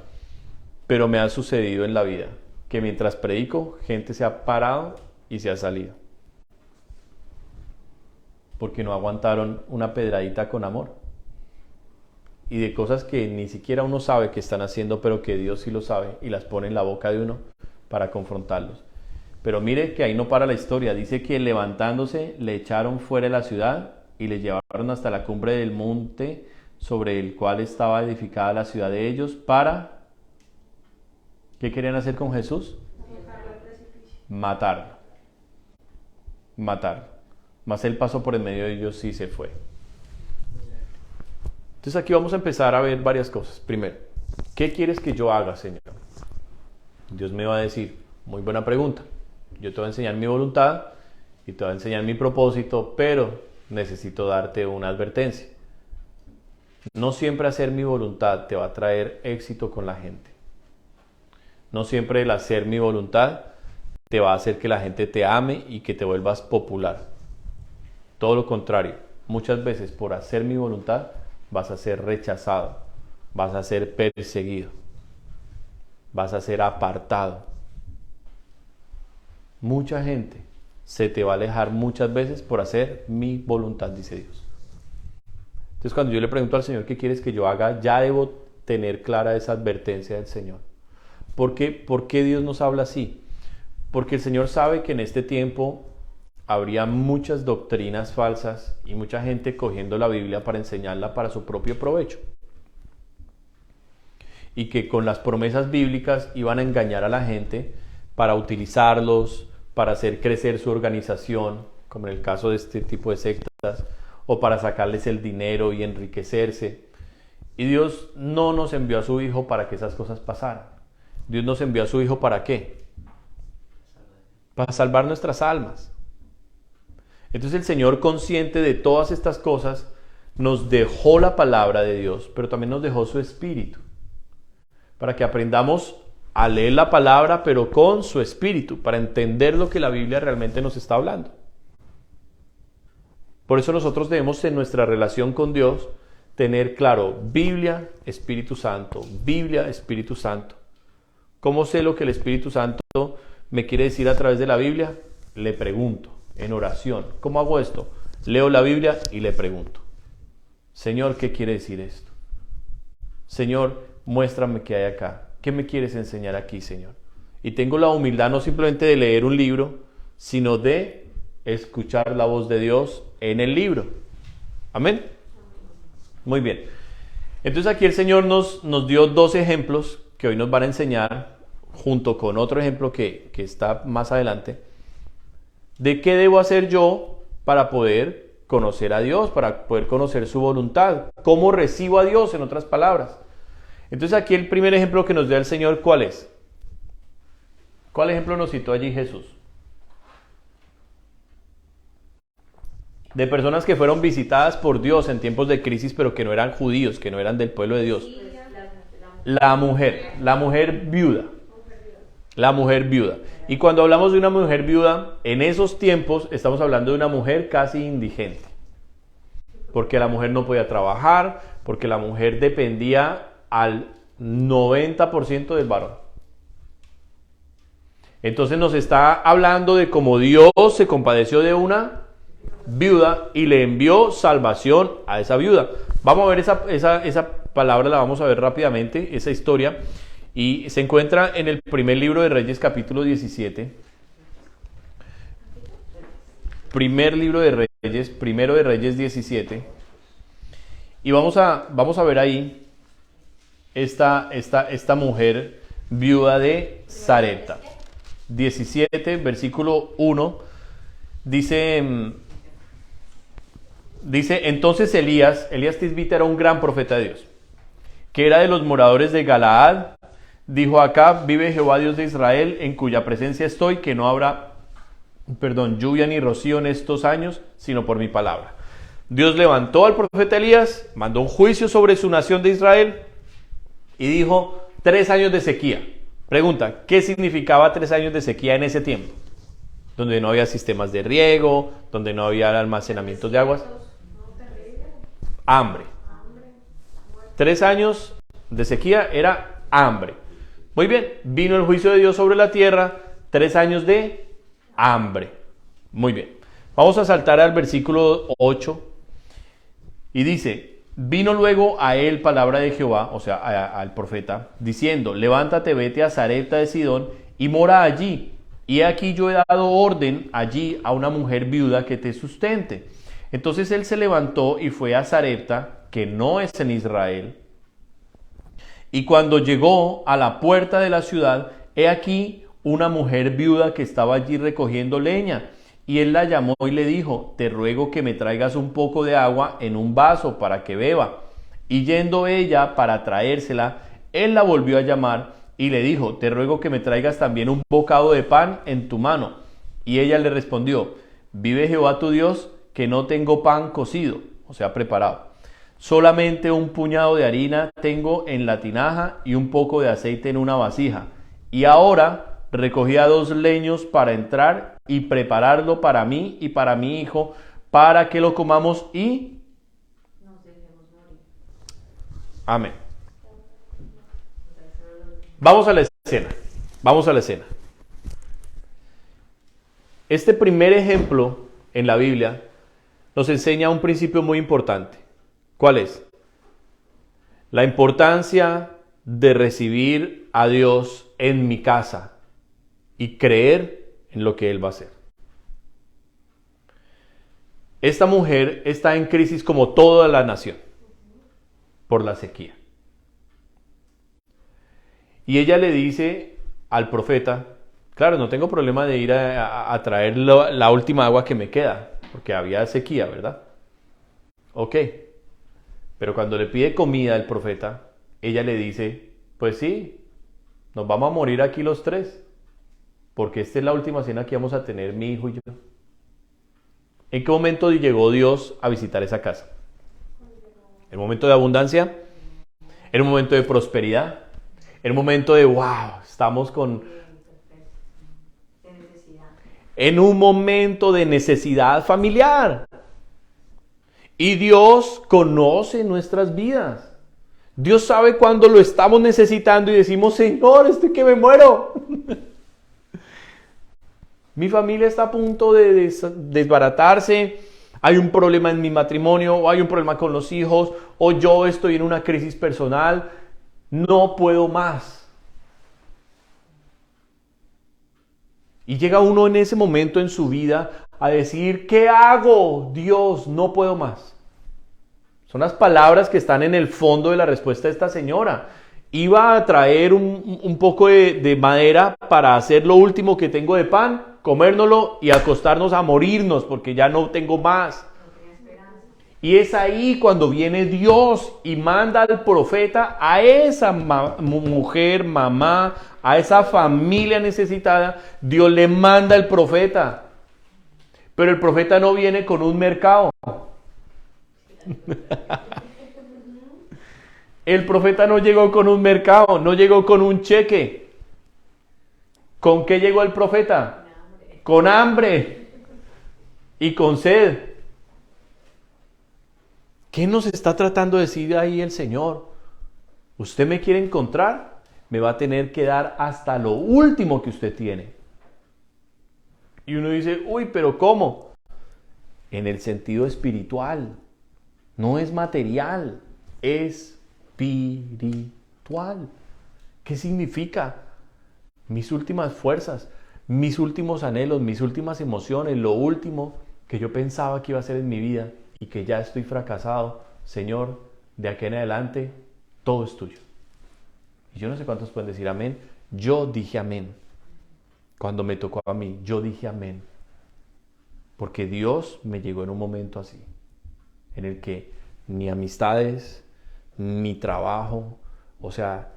pero me ha sucedido en la vida. Que mientras predico, gente se ha parado y se ha salido. Porque no aguantaron una pedradita con amor. Y de cosas que ni siquiera uno sabe que están haciendo, pero que Dios sí lo sabe y las pone en la boca de uno para confrontarlos. Pero mire que ahí no para la historia. Dice que levantándose le echaron fuera de la ciudad y le llevaron hasta la cumbre del monte sobre el cual estaba edificada la ciudad de ellos para... ¿Qué querían hacer con Jesús? Matarlo. Mas él pasó por en medio de ellos y se fue. Entonces aquí vamos a empezar a ver varias cosas. Primero, ¿qué quieres que yo haga, Señor? Dios me va a decir, muy buena pregunta. Yo te voy a enseñar mi voluntad y te voy a enseñar mi propósito, pero necesito darte una advertencia. No siempre hacer mi voluntad te va a traer éxito con la gente. No siempre el hacer mi voluntad te va a hacer que la gente te ame y que te vuelvas popular. Todo lo contrario, muchas veces por hacer mi voluntad vas a ser rechazado, vas a ser perseguido, vas a ser apartado. Mucha gente se te va a alejar muchas veces por hacer mi voluntad, dice Dios. Entonces cuando yo le pregunto al Señor qué quieres que yo haga, ya debo tener clara esa advertencia del Señor. ¿Por qué Dios nos habla así? Porque el Señor sabe que en este tiempo habría muchas doctrinas falsas y mucha gente cogiendo la Biblia para enseñarla para su propio provecho. Y que con las promesas bíblicas iban a engañar a la gente para utilizarlos, para hacer crecer su organización, como en el caso de este tipo de sectas, o para sacarles el dinero y enriquecerse. Y Dios no nos envió a su Hijo para que esas cosas pasaran. Dios nos envió a su Hijo ¿para qué? Para salvar nuestras almas. Entonces el Señor, consciente de todas estas cosas, nos dejó la palabra de Dios, pero también nos dejó su Espíritu, para que aprendamos a leer la palabra, pero con su Espíritu, para entender lo que la Biblia realmente nos está hablando. Por eso nosotros debemos en nuestra relación con Dios tener claro Biblia, Espíritu Santo, Biblia, Espíritu Santo. ¿Cómo sé lo que el Espíritu Santo me quiere decir a través de la Biblia? Le pregunto en oración. ¿Cómo hago esto? Leo la Biblia y le pregunto. Señor, ¿qué quiere decir esto? Señor, muéstrame qué hay acá. ¿Qué me quieres enseñar aquí, Señor? Y tengo la humildad no simplemente de leer un libro, sino de escuchar la voz de Dios en el libro. Amén. Muy bien. Entonces aquí el Señor nos dio 2 ejemplos que hoy nos van a enseñar, junto con otro ejemplo que está más adelante, de qué debo hacer yo para poder conocer a Dios, para poder conocer su voluntad, cómo recibo a Dios, en otras palabras. Entonces aquí el primer ejemplo que nos da el Señor, ¿cuál es? ¿Cuál ejemplo nos citó allí Jesús? De personas que fueron visitadas por Dios en tiempos de crisis, pero que no eran judíos, que no eran del pueblo de Dios. La mujer viuda. La mujer viuda. Y cuando hablamos de una mujer viuda, en esos tiempos estamos hablando de una mujer casi indigente. Porque la mujer no podía trabajar, porque la mujer dependía al 90% del varón. Entonces nos está hablando de cómo Dios se compadeció de una viuda y le envió salvación a esa viuda. Vamos a ver esa palabra, la vamos a ver rápidamente, esa historia. Y se encuentra en el primer libro de Reyes, capítulo 17. Primer libro de Reyes, primero de Reyes 17. Y vamos a ver ahí esta mujer viuda de Sarepta. 17, versículo 1. Dice, entonces Elías Tisbita era un gran profeta de Dios, que era de los moradores de Galaad. Dijo acá, vive Jehová Dios de Israel, en cuya presencia estoy, que no habrá, lluvia ni rocío en estos años, sino por mi palabra. Dios levantó al profeta Elías, mandó un juicio sobre su nación de Israel y dijo 3 años de sequía. Pregunta, ¿qué significaba 3 años de sequía en ese tiempo? Donde no había sistemas de riego, donde no había almacenamientos de aguas. Hambre. 3 años de sequía era hambre. Muy bien, vino el juicio de Dios sobre la tierra, 3 años de hambre. Muy bien, vamos a saltar al versículo 8 y dice, vino luego a él palabra de Jehová, o sea, al profeta, diciendo, levántate, vete a Sarepta de Sidón y mora allí. Y aquí yo he dado orden allí a una mujer viuda que te sustente. Entonces él se levantó y fue a Sarepta, que no es en Israel. Y cuando llegó a la puerta de la ciudad, he aquí una mujer viuda que estaba allí recogiendo leña. Y él la llamó y le dijo, te ruego que me traigas un poco de agua en un vaso para que beba. Y yendo ella para traérsela, él la volvió a llamar y le dijo, te ruego que me traigas también un bocado de pan en tu mano. Y ella le respondió, vive Jehová tu Dios, que no tengo pan cocido, o sea, preparado. Solamente un puñado de harina tengo en la tinaja y un poco de aceite en una vasija. Y ahora recogía 2 leños para entrar y prepararlo para mí y para mi hijo, para que lo comamos y nos dejemos morir. Amén. Vamos a la escena. Este primer ejemplo en la Biblia nos enseña un principio muy importante. ¿Cuál es? La importancia de recibir a Dios en mi casa y creer en lo que Él va a hacer. Esta mujer está en crisis como toda la nación por la sequía. Y ella le dice al profeta, claro, no tengo problema de ir a traer la última agua que me queda, porque había sequía, ¿verdad? Ok. Pero cuando le pide comida al profeta, ella le dice, pues sí, nos vamos a morir aquí los 3, porque esta es la última cena que vamos a tener mi hijo y yo. ¿En qué momento llegó Dios a visitar esa casa? ¿En un momento de abundancia? ¿En un momento de prosperidad? ¿En un momento de wow, estamos con... En un momento de necesidad familiar? Y Dios conoce nuestras vidas. Dios sabe cuando lo estamos necesitando y decimos, Señor, estoy que me muero. Mi familia está a punto de desbaratarse. Hay un problema en mi matrimonio, o hay un problema con los hijos, o yo estoy en una crisis personal. No puedo más. Y llega uno en ese momento en su vida a decir, ¿qué hago? Dios, no puedo más. Son las palabras que están en el fondo de la respuesta de esta señora. Iba a traer un poco de madera para hacer lo último que tengo de pan, comérnoslo y acostarnos a morirnos porque ya no tengo más. Y es ahí cuando viene Dios y manda al profeta a esa mujer, mamá, a esa familia necesitada. Dios le manda el profeta. Pero el profeta no viene con un mercado. El profeta no llegó con un mercado, no llegó con un cheque. ¿Con qué llegó el profeta? Con hambre y con sed. ¿Qué nos está tratando de decir ahí el Señor? Usted me quiere encontrar, me va a tener que dar hasta lo último que usted tiene. Y uno dice, uy, pero ¿cómo? En el sentido espiritual, no es material, es espiritual. ¿Qué significa? Mis últimas fuerzas, mis últimos anhelos, mis últimas emociones, lo último que yo pensaba que iba a ser en mi vida y que ya estoy fracasado. Señor, de aquí en adelante, todo es tuyo. Y yo no sé cuántos pueden decir amén. Yo dije amén. Cuando me tocó a mí, yo dije amén. Porque Dios me llegó en un momento así, en el que ni amistades, ni trabajo, o sea,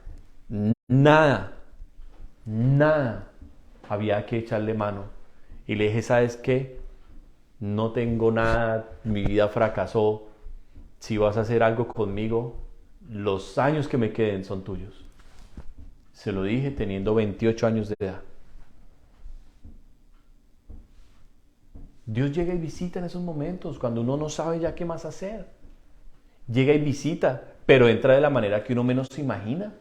nada había que echarle mano. Y le dije, ¿sabes qué? No tengo nada, mi vida fracasó. Si vas a hacer algo conmigo, los años que me queden son tuyos. Se lo dije teniendo 28 años de edad. Dios llega y visita en esos momentos, cuando uno no sabe ya qué más hacer. Llega y visita, pero entra de la manera que uno menos se imagina.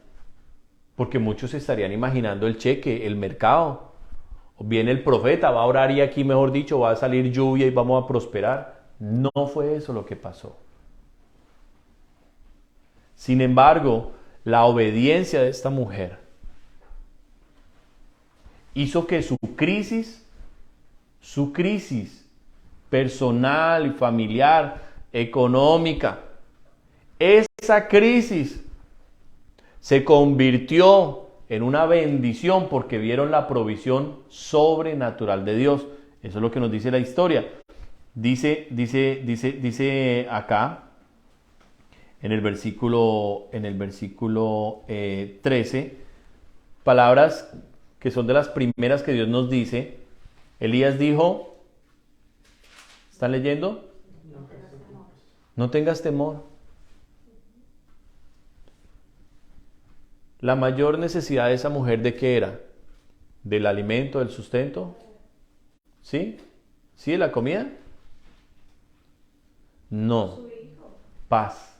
Porque muchos estarían imaginando el cheque, el mercado. Viene el profeta, va a orar y aquí, mejor dicho, va a salir lluvia y vamos a prosperar. No fue eso lo que pasó. Sin embargo, la obediencia de esta mujer hizo que su crisis personal y familiar, económica, esa crisis se convirtió en una bendición porque vieron la provisión sobrenatural de Dios. Eso es lo que nos dice la historia. Dice acá, en el versículo 13, palabras que son de las primeras que Dios nos dice. Elías dijo, ¿están leyendo? No tengas temor. La mayor necesidad de esa mujer, ¿de qué era? ¿Del alimento, del sustento? ¿Sí? ¿Sí, de la comida? No. Paz.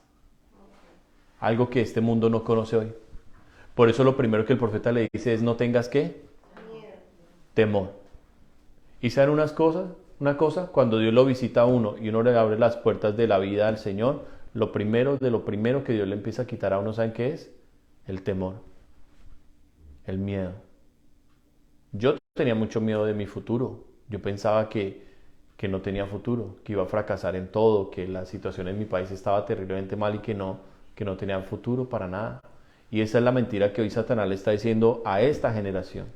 Algo que este mundo no conoce hoy. Por eso lo primero que el profeta le dice es, no tengas ¿qué? Temor. ¿Y saben una cosa? Cuando Dios lo visita a uno y uno le abre las puertas de la vida al Señor, lo primero que Dios le empieza a quitar a uno, ¿saben qué es? El temor, el miedo. Yo tenía mucho miedo de mi futuro. Yo pensaba que no tenía futuro, que iba a fracasar en todo, que la situación en mi país estaba terriblemente mal y que no tenía futuro para nada. Y esa es la mentira que hoy Satanás le está diciendo a esta generación.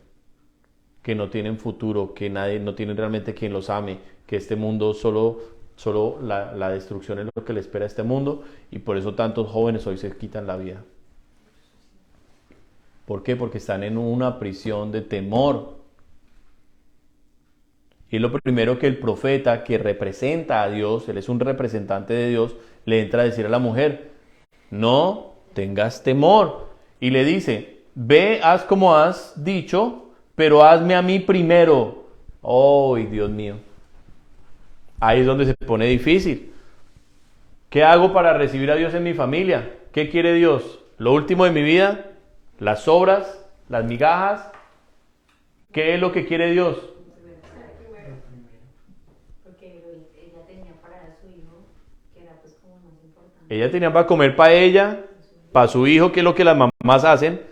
Que no tienen futuro, que nadie, no tienen realmente quien los ame, que este mundo solo la destrucción es lo que le espera a este mundo, y por eso tantos jóvenes hoy se quitan la vida. ¿Por qué? Porque están en una prisión de temor. Y es lo primero que el profeta, que representa a Dios, él es un representante de Dios, le entra a decir a la mujer, no tengas temor. Y le dice, ve, haz como has dicho, pero hazme a mí primero. ¡Oh, Dios mío! Ahí es donde se pone difícil. ¿Qué hago para recibir a Dios en mi familia? ¿Qué quiere Dios? ¿Lo último de mi vida? ¿Las sobras? ¿Las migajas? ¿Qué es lo que quiere Dios? Porque ella tenía para dar a su hijo, que era pues como más importante. Ella tenía para comer para ella, para su hijo, que es lo que las mamás hacen.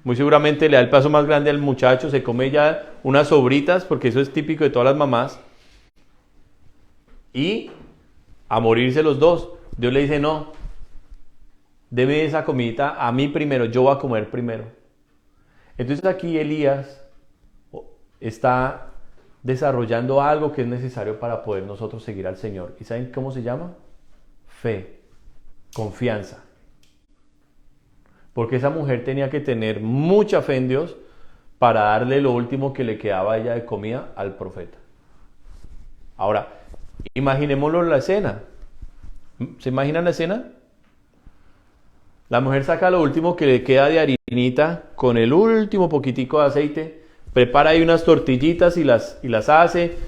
Muy seguramente le da el paso más grande al muchacho, se come ya unas sobritas, porque eso es típico de todas las mamás. Y a morirse los dos. Dios le dice, no, deme esa comidita a mí primero, yo voy a comer primero. Entonces aquí Elías está desarrollando algo que es necesario para poder nosotros seguir al Señor. ¿Y saben cómo se llama? Fe, confianza. Porque esa mujer tenía que tener mucha fe en Dios para darle lo último que le quedaba a ella de comida al profeta. Ahora, imaginémoslo en la escena. ¿Se imaginan la escena? La mujer saca lo último que le queda de harinita con el último poquitico de aceite, prepara ahí unas tortillitas y las hace.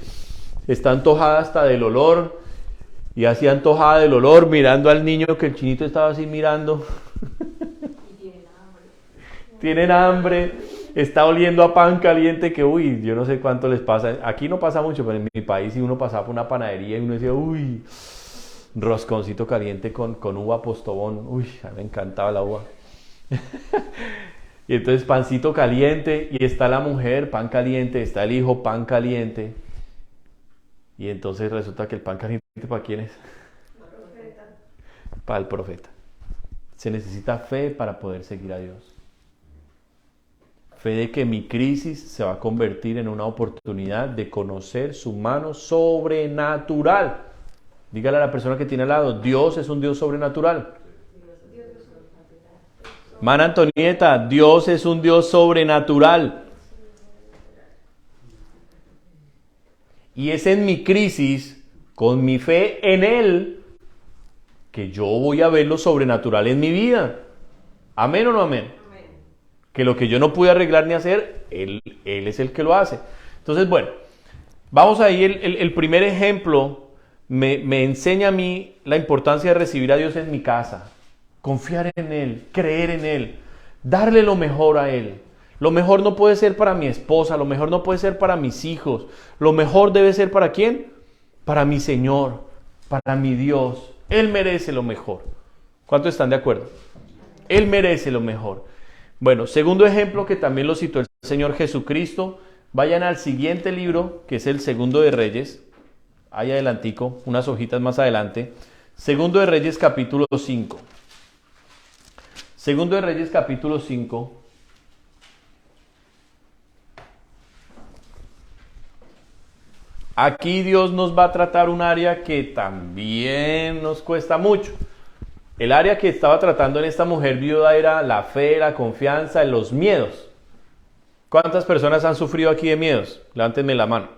Está antojada hasta del olor, y así antojada del olor, mirando al niño que el chinito estaba así mirando. Tienen hambre, está oliendo a pan caliente que, uy, yo no sé cuánto les pasa. Aquí no pasa mucho, pero en mi país si uno pasaba por una panadería y uno decía, uy, rosconcito caliente con uva postobón. Uy, a mí me encantaba la uva. Y entonces pancito caliente, y está la mujer, pan caliente, está el hijo, pan caliente. Y entonces resulta que el pan caliente, ¿para quién es? Para el profeta. Se necesita fe para poder seguir a Dios. Fe de que mi crisis se va a convertir en una oportunidad de conocer su mano sobrenatural. Dígale a la persona que tiene al lado, Dios es un Dios sobrenatural. Mana Antonieta, Dios es un Dios sobrenatural. Y es en mi crisis, con mi fe en Él, que yo voy a ver lo sobrenatural en mi vida. ¿Amén o no amén? Que lo que yo no pude arreglar ni hacer, Él es el que lo hace. Entonces, bueno, vamos ahí, el primer ejemplo me enseña a mí la importancia de recibir a Dios en mi casa. Confiar en Él, creer en Él, darle lo mejor a Él. Lo mejor no puede ser para mi esposa, lo mejor no puede ser para mis hijos. Lo mejor debe ser ¿para quién? Para mi Señor, para mi Dios. Él merece lo mejor. ¿Cuántos están de acuerdo? Él merece lo mejor. Bueno, segundo ejemplo que también lo citó el Señor Jesucristo. Vayan al siguiente libro, que es el Segundo de Reyes. Ahí adelantico, unas hojitas más adelante. Segundo de Reyes, capítulo 5. Segundo de Reyes, capítulo 5. Aquí Dios nos va a tratar un área que también nos cuesta mucho. El área que estaba tratando en esta mujer viuda era la fe, la confianza, los miedos. ¿Cuántas personas han sufrido aquí de miedos? Levántenme la mano.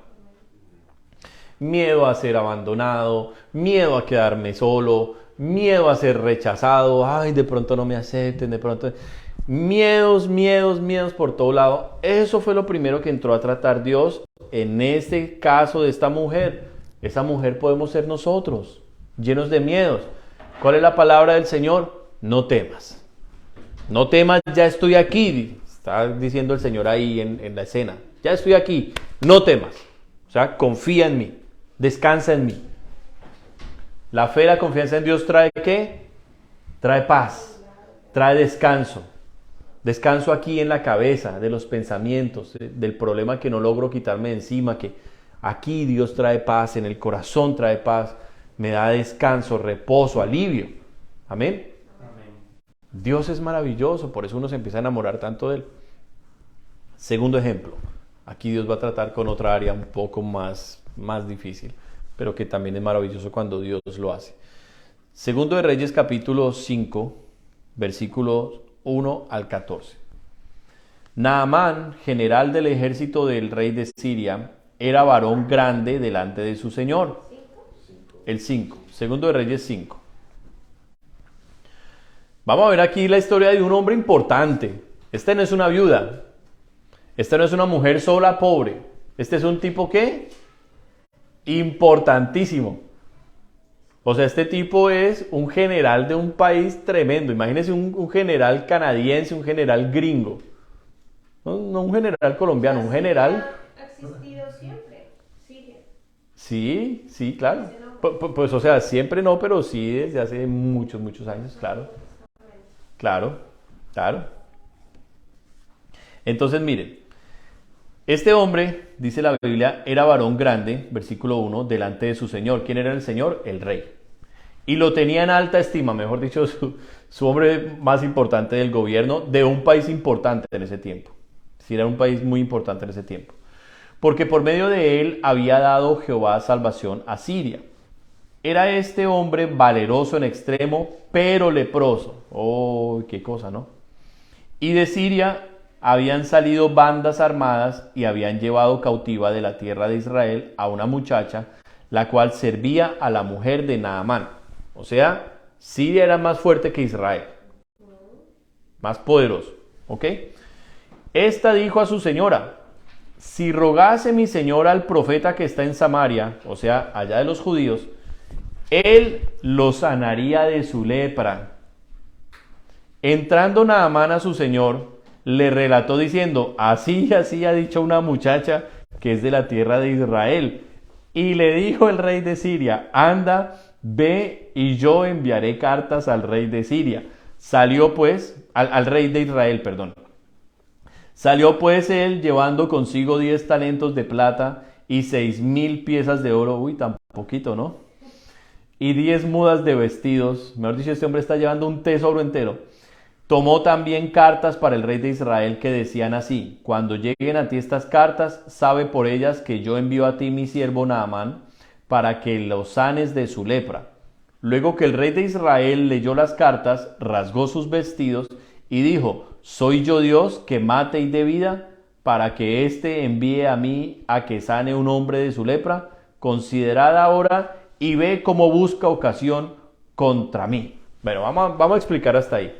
Miedo a ser abandonado, miedo a quedarme solo, miedo a ser rechazado, ay, de pronto no me acepten, de pronto... Miedos por todo lado. Eso fue lo primero que entró a tratar Dios en este caso de esta mujer. Esa mujer podemos ser nosotros, llenos de miedos. ¿Cuál es la palabra del Señor? No temas. No temas, ya estoy aquí. Está diciendo el Señor ahí en la escena. Ya estoy aquí, no temas. O sea, confía en mí, descansa en mí. La fe, la confianza en Dios trae ¿qué? Trae paz, trae descanso. Descanso aquí en la cabeza, de los pensamientos, del problema que no logro quitarme de encima, que aquí Dios trae paz, en el corazón trae paz, me da descanso, reposo, alivio. Amén. Amén. Dios es maravilloso, por eso uno se empieza a enamorar tanto de Él. Segundo ejemplo, aquí Dios va a tratar con otra área un poco más difícil, pero que también es maravilloso cuando Dios lo hace. Segundo de Reyes, capítulo 5, versículos 1 al 14. Naamán, general del ejército del rey de Siria, era varón grande delante de su señor. El 5, Segundo de Reyes 5. Vamos a ver aquí la historia de un hombre importante. Este no es una viuda. Esta no es una mujer sola, pobre. Este es un tipo ¿qué? Importantísimo. O sea, este tipo es un general de un país tremendo. Imagínense un general canadiense, un general gringo. No un general colombiano, un general... Ha existido siempre, Siria. Sí, claro. Pues, o sea, siempre no, pero sí desde hace muchos años, claro. Claro. Entonces, miren, este hombre, dice la Biblia, era varón grande, versículo 1, delante de su señor. ¿Quién era el señor? El rey. Y lo tenía en alta estima, mejor dicho, su hombre más importante del gobierno de un país importante en ese tiempo. Sí, era un país muy importante en ese tiempo. Porque por medio de él había dado Jehová salvación a Siria. Era este hombre valeroso en extremo, pero leproso. Oh, qué cosa, ¿no? Y de Siria habían salido bandas armadas y habían llevado cautiva de la tierra de Israel a una muchacha, la cual servía a la mujer de Naamán. O sea, Siria era más fuerte que Israel, más poderoso, ¿ok? Esta dijo a su señora: si rogase mi señora al profeta que está en Samaria, o sea, allá de los judíos, él lo sanaría de su lepra. Entrando Naamán a su señor, le relató diciendo: así y así ha dicho una muchacha que es de la tierra de Israel. Y le dijo el rey de Siria: anda, ve y yo enviaré cartas al rey de Siria. Salió pues, al rey de Israel, perdón. Salió pues él llevando consigo 10 talentos de plata y 6,000 piezas de oro. Uy, tan poquito, ¿no? Y 10 mudas de vestidos. Mejor dicho, este hombre está llevando un tesoro entero. Tomó también cartas para el rey de Israel que decían así: cuando lleguen a ti estas cartas, sabe por ellas que yo envío a ti mi siervo Naamán para que lo sanes de su lepra. Luego que el rey de Israel leyó las cartas, rasgó sus vestidos y dijo: ¿soy yo Dios que mate y dé vida para que éste envíe a mí a que sane un hombre de su lepra? Considerad ahora y ve cómo busca ocasión contra mí. Bueno, vamos a explicar hasta ahí.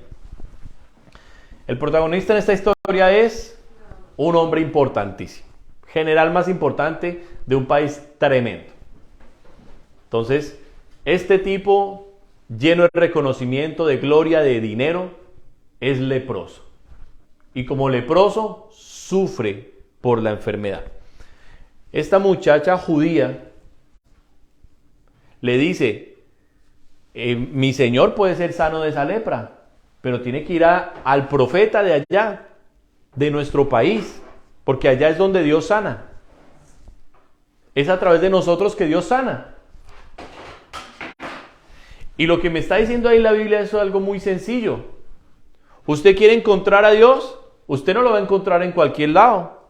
El protagonista en esta historia es un hombre importantísimo, general más importante de un país tremendo. Entonces, este tipo, lleno de reconocimiento, de gloria, de dinero, es leproso. Y como leproso, sufre por la enfermedad. Esta muchacha judía le dice: mi señor puede ser sano de esa lepra, pero tiene que ir al profeta de allá, de nuestro país, porque allá es donde Dios sana. Es a través de nosotros que Dios sana. Y lo que me está diciendo ahí la Biblia es algo muy sencillo. ¿Usted quiere encontrar a Dios? Usted no lo va a encontrar en cualquier lado.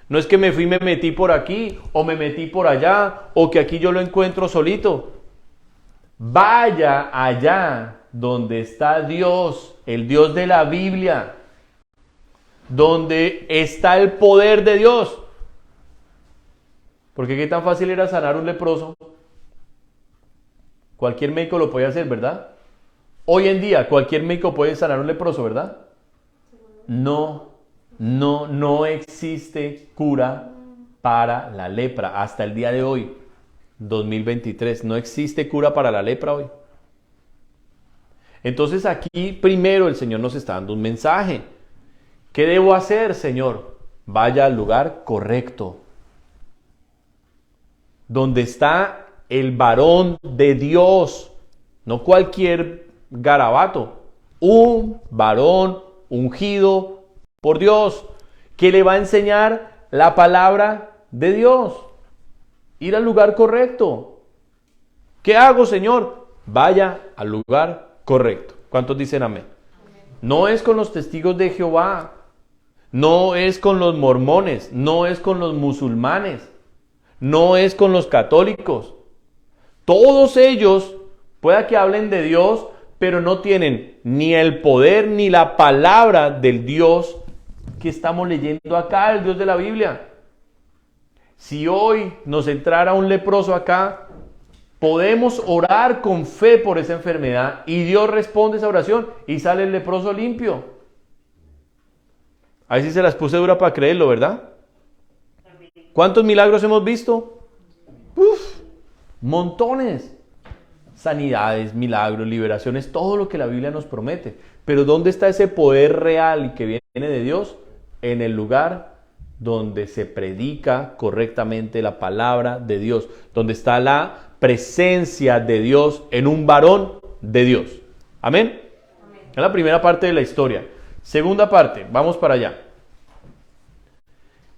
No es que me fui y me metí por aquí, o me metí por allá, o que aquí yo lo encuentro solito. Vaya allá donde está Dios, el Dios de la Biblia, donde está el poder de Dios. Porque qué tan fácil era sanar un leproso. Cualquier médico lo puede hacer, ¿verdad? Hoy en día cualquier médico puede sanar un leproso, ¿verdad? No existe cura para la lepra hasta el día de hoy, 2023. No existe cura para la lepra hoy. Entonces aquí primero el Señor nos está dando un mensaje. ¿Qué debo hacer, Señor? Vaya al lugar correcto, donde está el varón de Dios, no cualquier garabato, un varón ungido por Dios, que le va a enseñar la palabra de Dios. Ir al lugar correcto. ¿Qué hago, Señor? Vaya al lugar correcto. ¿Cuántos dicen amén? No es con los testigos de Jehová, no es con los mormones, no es con los musulmanes, no es con los católicos. Todos ellos pueda que hablen de Dios, pero no tienen ni el poder ni la palabra del Dios que estamos leyendo acá, el Dios de la Biblia. Si hoy nos entrara un leproso acá, podemos orar con fe por esa enfermedad y Dios responde esa oración y sale el leproso limpio. Ahí sí se las puse dura para creerlo, ¿verdad? ¿Cuántos milagros hemos visto? Montones. Sanidades, milagros, liberaciones, todo lo que la Biblia nos promete. Pero ¿dónde está ese poder real y que viene de Dios? En el lugar donde se predica correctamente la palabra de Dios, donde está la presencia de Dios en un varón de Dios. ¿Amén? Amén. Es la primera parte de la historia. Segunda parte, vamos para allá.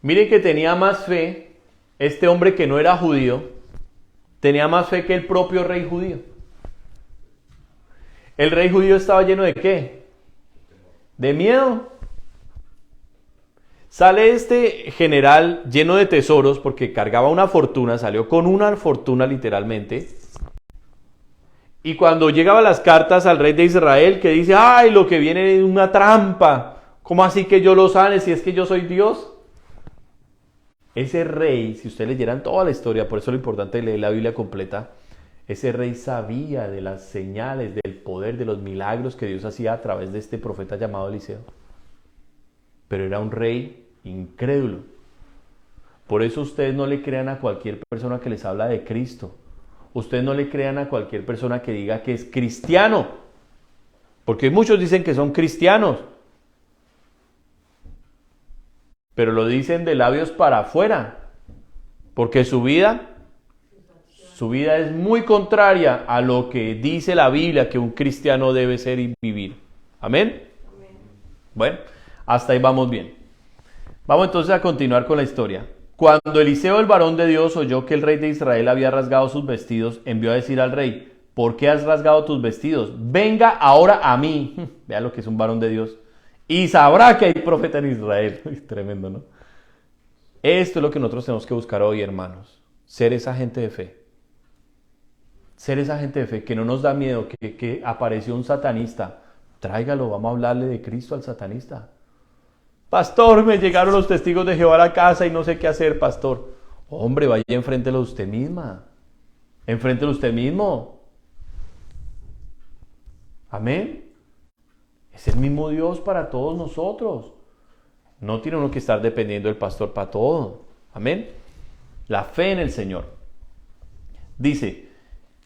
Miren que tenía más fe, este hombre que no era judío, tenía más fe que el propio rey judío. El rey judío estaba lleno de ¿qué? De miedo. Sale este general lleno de tesoros porque cargaba una fortuna, salió con una fortuna literalmente, Y cuando llegaban las cartas al rey de Israel, que dice, ay, lo que viene es una trampa. ¿Cómo así que yo lo sane si es que yo soy Dios? Ese rey, si ustedes leyeran toda la historia, por eso es lo importante leer la Biblia completa, ese rey sabía de las señales, del poder, de los milagros que Dios hacía a través de este profeta llamado Eliseo. Pero era un rey incrédulo. Por eso ustedes no le crean a cualquier persona que les habla de Cristo. Ustedes no le crean a cualquier persona que diga que es cristiano. Porque muchos dicen que son cristianos. Pero lo dicen de labios para afuera. Porque su vida es muy contraria a lo que dice la Biblia que un cristiano debe ser y vivir. ¿Amén? Bueno, hasta ahí vamos bien. Vamos entonces a continuar con la historia. Cuando Eliseo, el varón de Dios, oyó que el rey de Israel había rasgado sus vestidos, envió a decir al rey, ¿por qué has rasgado tus vestidos? Venga ahora a mí. Vea lo que es un varón de Dios. Y sabrá que hay profeta en Israel. Tremendo, ¿no? Esto es lo que nosotros tenemos que buscar hoy, hermanos. Ser esa gente de fe. Ser esa gente de fe que no nos da miedo, que apareció un satanista. Tráigalo, vamos a hablarle de Cristo al satanista. Pastor, me llegaron los testigos de Jehová a la casa y no sé qué hacer, pastor. Hombre, vaya, enfréntelo usted misma. Enfréntelo usted mismo. Amén. Es el mismo Dios para todos nosotros. No tiene uno que estar dependiendo del pastor para todo. Amén. La fe en el Señor. Dice,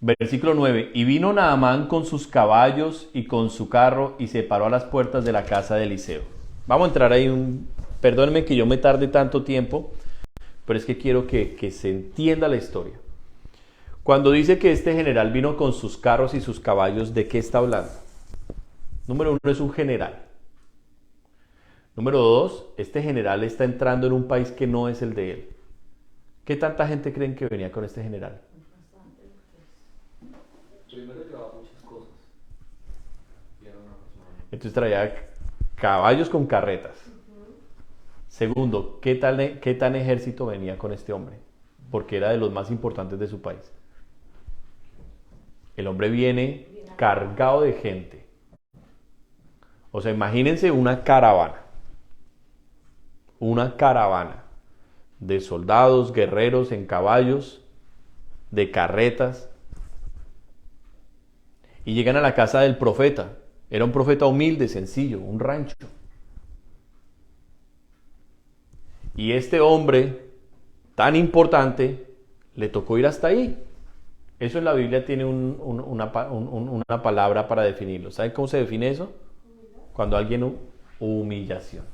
versículo 9, y vino Naamán con sus caballos y con su carro y se paró a las puertas de la casa de Eliseo. Vamos a entrar ahí perdónenme que yo me tarde tanto tiempo, pero es que quiero que se entienda la historia. Cuando dice que este general vino con sus carros y sus caballos, ¿de qué está hablando? Número 1, es un general. Número 2, este general está entrando en un país que no es el de él. ¿Qué tanta gente creen que venía con este general? Primero llevaba muchas cosas. Y era una persona. Entonces traía caballos con carretas. Segundo, ¿qué tan ejército venía con este hombre? Porque era de los más importantes de su país. El hombre viene cargado de gente. O sea, imagínense una caravana. Una caravana de soldados, guerreros en caballos, de carretas. Y llegan a la casa del profeta. Era un profeta humilde, sencillo, un rancho. Y este hombre tan importante le tocó ir hasta ahí. Eso en la Biblia tiene una palabra para definirlo. ¿Saben cómo se define eso? Cuando alguien humillación.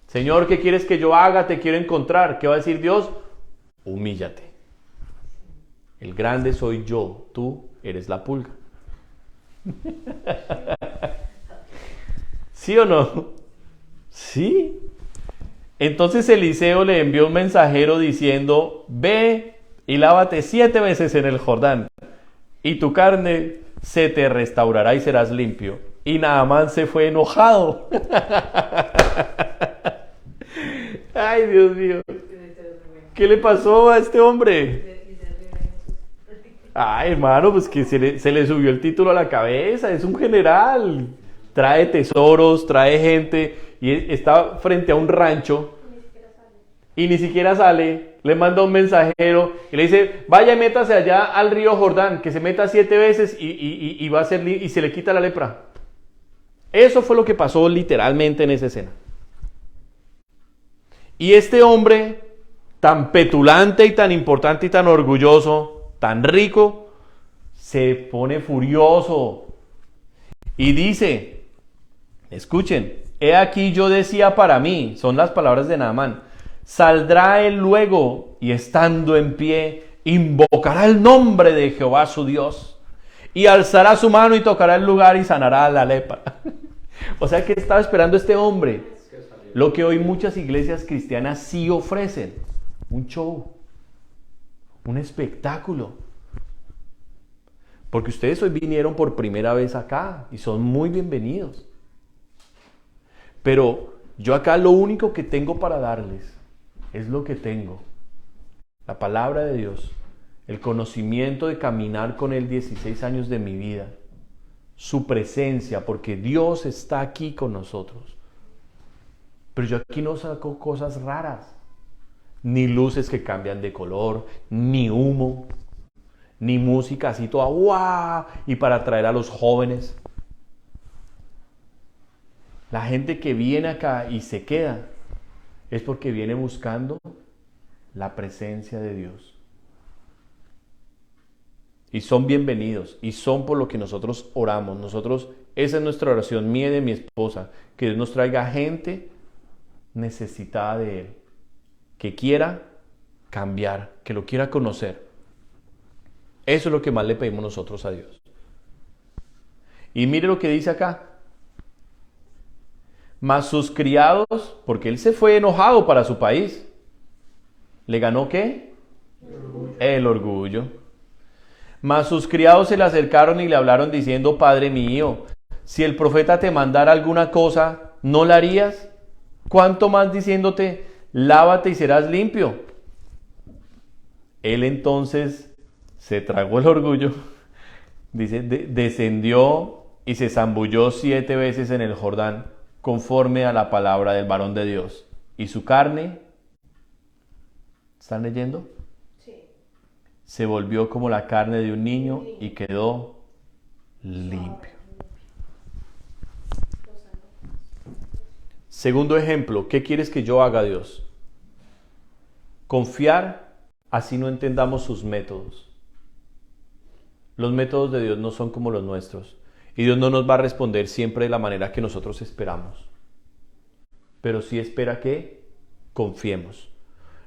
Señor, ¿qué quieres que yo haga? Te quiero encontrar. ¿Qué va a decir Dios? Humíllate. El grande soy yo, tú eres la pulga. ¿Sí o no? Sí. Entonces Eliseo le envió un mensajero diciendo, ve y lávate 7 veces en el Jordán, y tu carne se te restaurará y serás limpio. Y Naamán se fue enojado. Ay, Dios mío. ¿Qué le pasó a este hombre? Ay, hermano, pues que se le subió el título a la cabeza. Es un general. Trae tesoros, trae gente. Y está frente a un rancho. Y ni siquiera sale. Le manda un mensajero y le dice, vaya, métase allá al río Jordán, que se meta 7 veces y va a ser y se le quita la lepra. Eso fue lo que pasó literalmente en esa escena. Y este hombre, tan petulante y tan importante y tan orgulloso, tan rico, se pone furioso y dice, escuchen, he aquí yo decía para mí, son las palabras de Naamán, saldrá él luego y estando en pie, invocará el nombre de Jehová su Dios y alzará su mano y tocará el lugar y sanará la lepra. O sea que estaba esperando este hombre. Lo que hoy muchas iglesias cristianas sí ofrecen. Un show. Un espectáculo. Porque ustedes hoy vinieron por primera vez acá y son muy bienvenidos. Pero yo acá lo único que tengo para darles es lo que tengo. La palabra de Dios. el conocimiento de caminar con Él 16 años de mi vida, su presencia, porque Dios está aquí con nosotros. Pero yo aquí no saco cosas raras, ni luces que cambian de color, ni humo, ni música así toda ¡guau! Y para atraer a los jóvenes. La gente que viene acá y se queda es porque viene buscando la presencia de Dios. Y son bienvenidos, y son por lo que nosotros oramos. Esa es nuestra oración, mía y de mi esposa, que Dios nos traiga gente necesitada de Él, que quiera cambiar, que lo quiera conocer. Eso es lo que más le pedimos nosotros a Dios. Y mire lo que dice acá. Mas sus criados, porque él se fue enojado para su país, ¿le ganó qué? El orgullo. Mas sus criados se le acercaron y le hablaron diciendo: Padre mío, si el profeta te mandara alguna cosa, ¿no la harías? ¿Cuánto más diciéndote: lávate y serás limpio? Él entonces se tragó el orgullo, dice, descendió y se zambulló 7 veces en el Jordán, conforme a la palabra del varón de Dios. Y su carne, ¿están leyendo? Sí. Se volvió como la carne de un niño y quedó limpio. Segundo ejemplo, ¿qué quieres que yo haga, Dios? Confiar, así no entendamos sus métodos. Los métodos de Dios no son como los nuestros. Y Dios no nos va a responder siempre de la manera que nosotros esperamos. Pero sí espera que confiemos.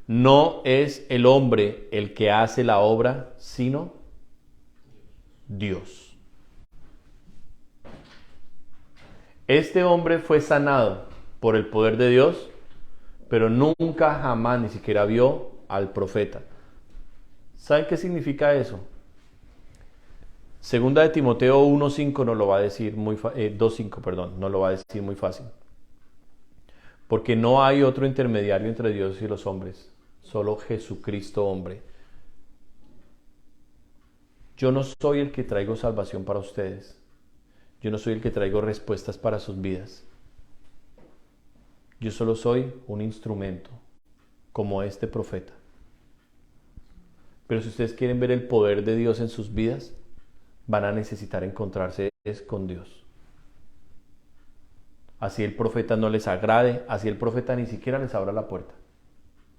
No es el hombre el que hace la obra, sino Dios. Este hombre fue sanado por el poder de Dios, pero nunca jamás ni siquiera vio al profeta. ¿Saben qué significa eso? Segunda de Timoteo 1:5 nos lo va a decir 2:5, perdón, nos lo va a decir muy fácil. Porque no hay otro intermediario entre Dios y los hombres, solo Jesucristo hombre. Yo no soy el que traigo salvación para ustedes. Yo no soy el que traigo respuestas para sus vidas. Yo solo soy un instrumento, como este profeta. Pero si ustedes quieren ver el poder de Dios en sus vidas, van a necesitar encontrarse con Dios. Así el profeta no les agrade, así el profeta ni siquiera les abra la puerta.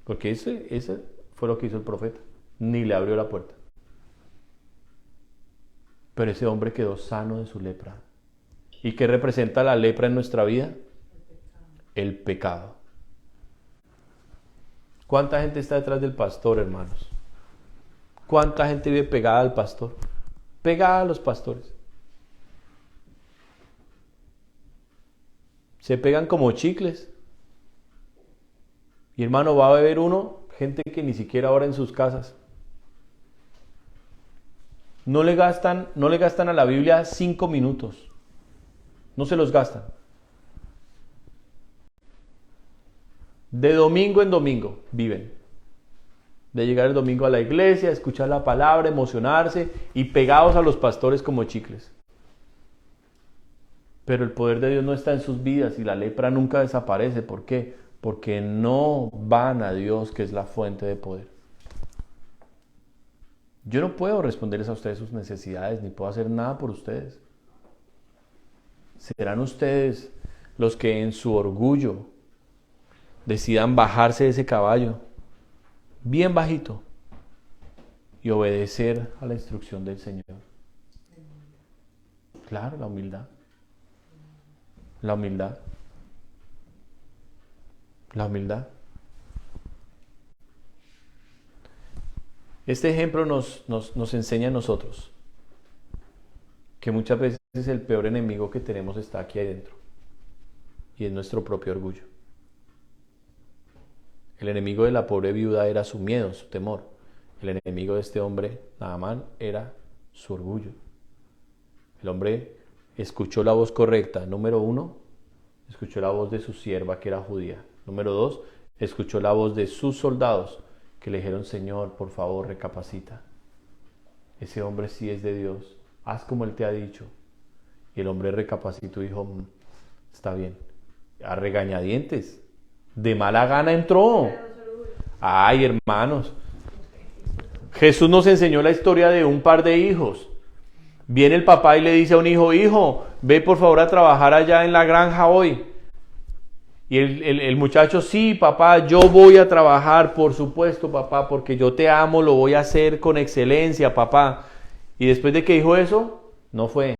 Porque ese fue lo que hizo el profeta, ni le abrió la puerta. Pero ese hombre quedó sano de su lepra. ¿Y qué representa la lepra en nuestra vida? El pecado. ¿Cuánta gente está detrás del pastor, hermanos? ¿Cuánta gente vive pegada al pastor? Pegada a los pastores. Se pegan como chicles. Y hermano, va a haber gente que ni siquiera ora en sus casas. No le gastan a la Biblia 5 minutos. No se los gastan. De domingo en domingo viven. De llegar el domingo a la iglesia, escuchar la palabra, emocionarse y pegados a los pastores como chicles. Pero el poder de Dios no está en sus vidas y la lepra nunca desaparece. ¿Por qué? Porque no van a Dios, que es la fuente de poder. Yo no puedo responderles a ustedes sus necesidades, ni puedo hacer nada por ustedes. Serán ustedes los que en su orgullo decidan bajarse de ese caballo, bien bajito, y obedecer a la instrucción del Señor. Claro, la humildad. La humildad. La humildad. Este ejemplo nos enseña a nosotros que muchas veces el peor enemigo que tenemos está aquí adentro, y es nuestro propio orgullo. El enemigo de la pobre viuda era su miedo, su temor. El enemigo de este hombre, Naamán, era su orgullo. El hombre escuchó la voz correcta. Número 1, escuchó la voz de su sierva, que era judía. Número 2, escuchó la voz de sus soldados, que le dijeron: Señor, por favor, recapacita. ese hombre sí es de Dios, haz como Él te ha dicho. Y el hombre recapacitó y dijo, está bien, a regañadientes, de mala gana entró. Ay, hermanos, Jesús nos enseñó la historia de un par de hijos. Viene el papá y le dice a un hijo, hijo, ve por favor a trabajar allá en la granja hoy. Y el muchacho, sí, papá, yo voy a trabajar, por supuesto, papá, porque yo te amo, lo voy a hacer con excelencia, papá. Y después de que dijo eso, no fue.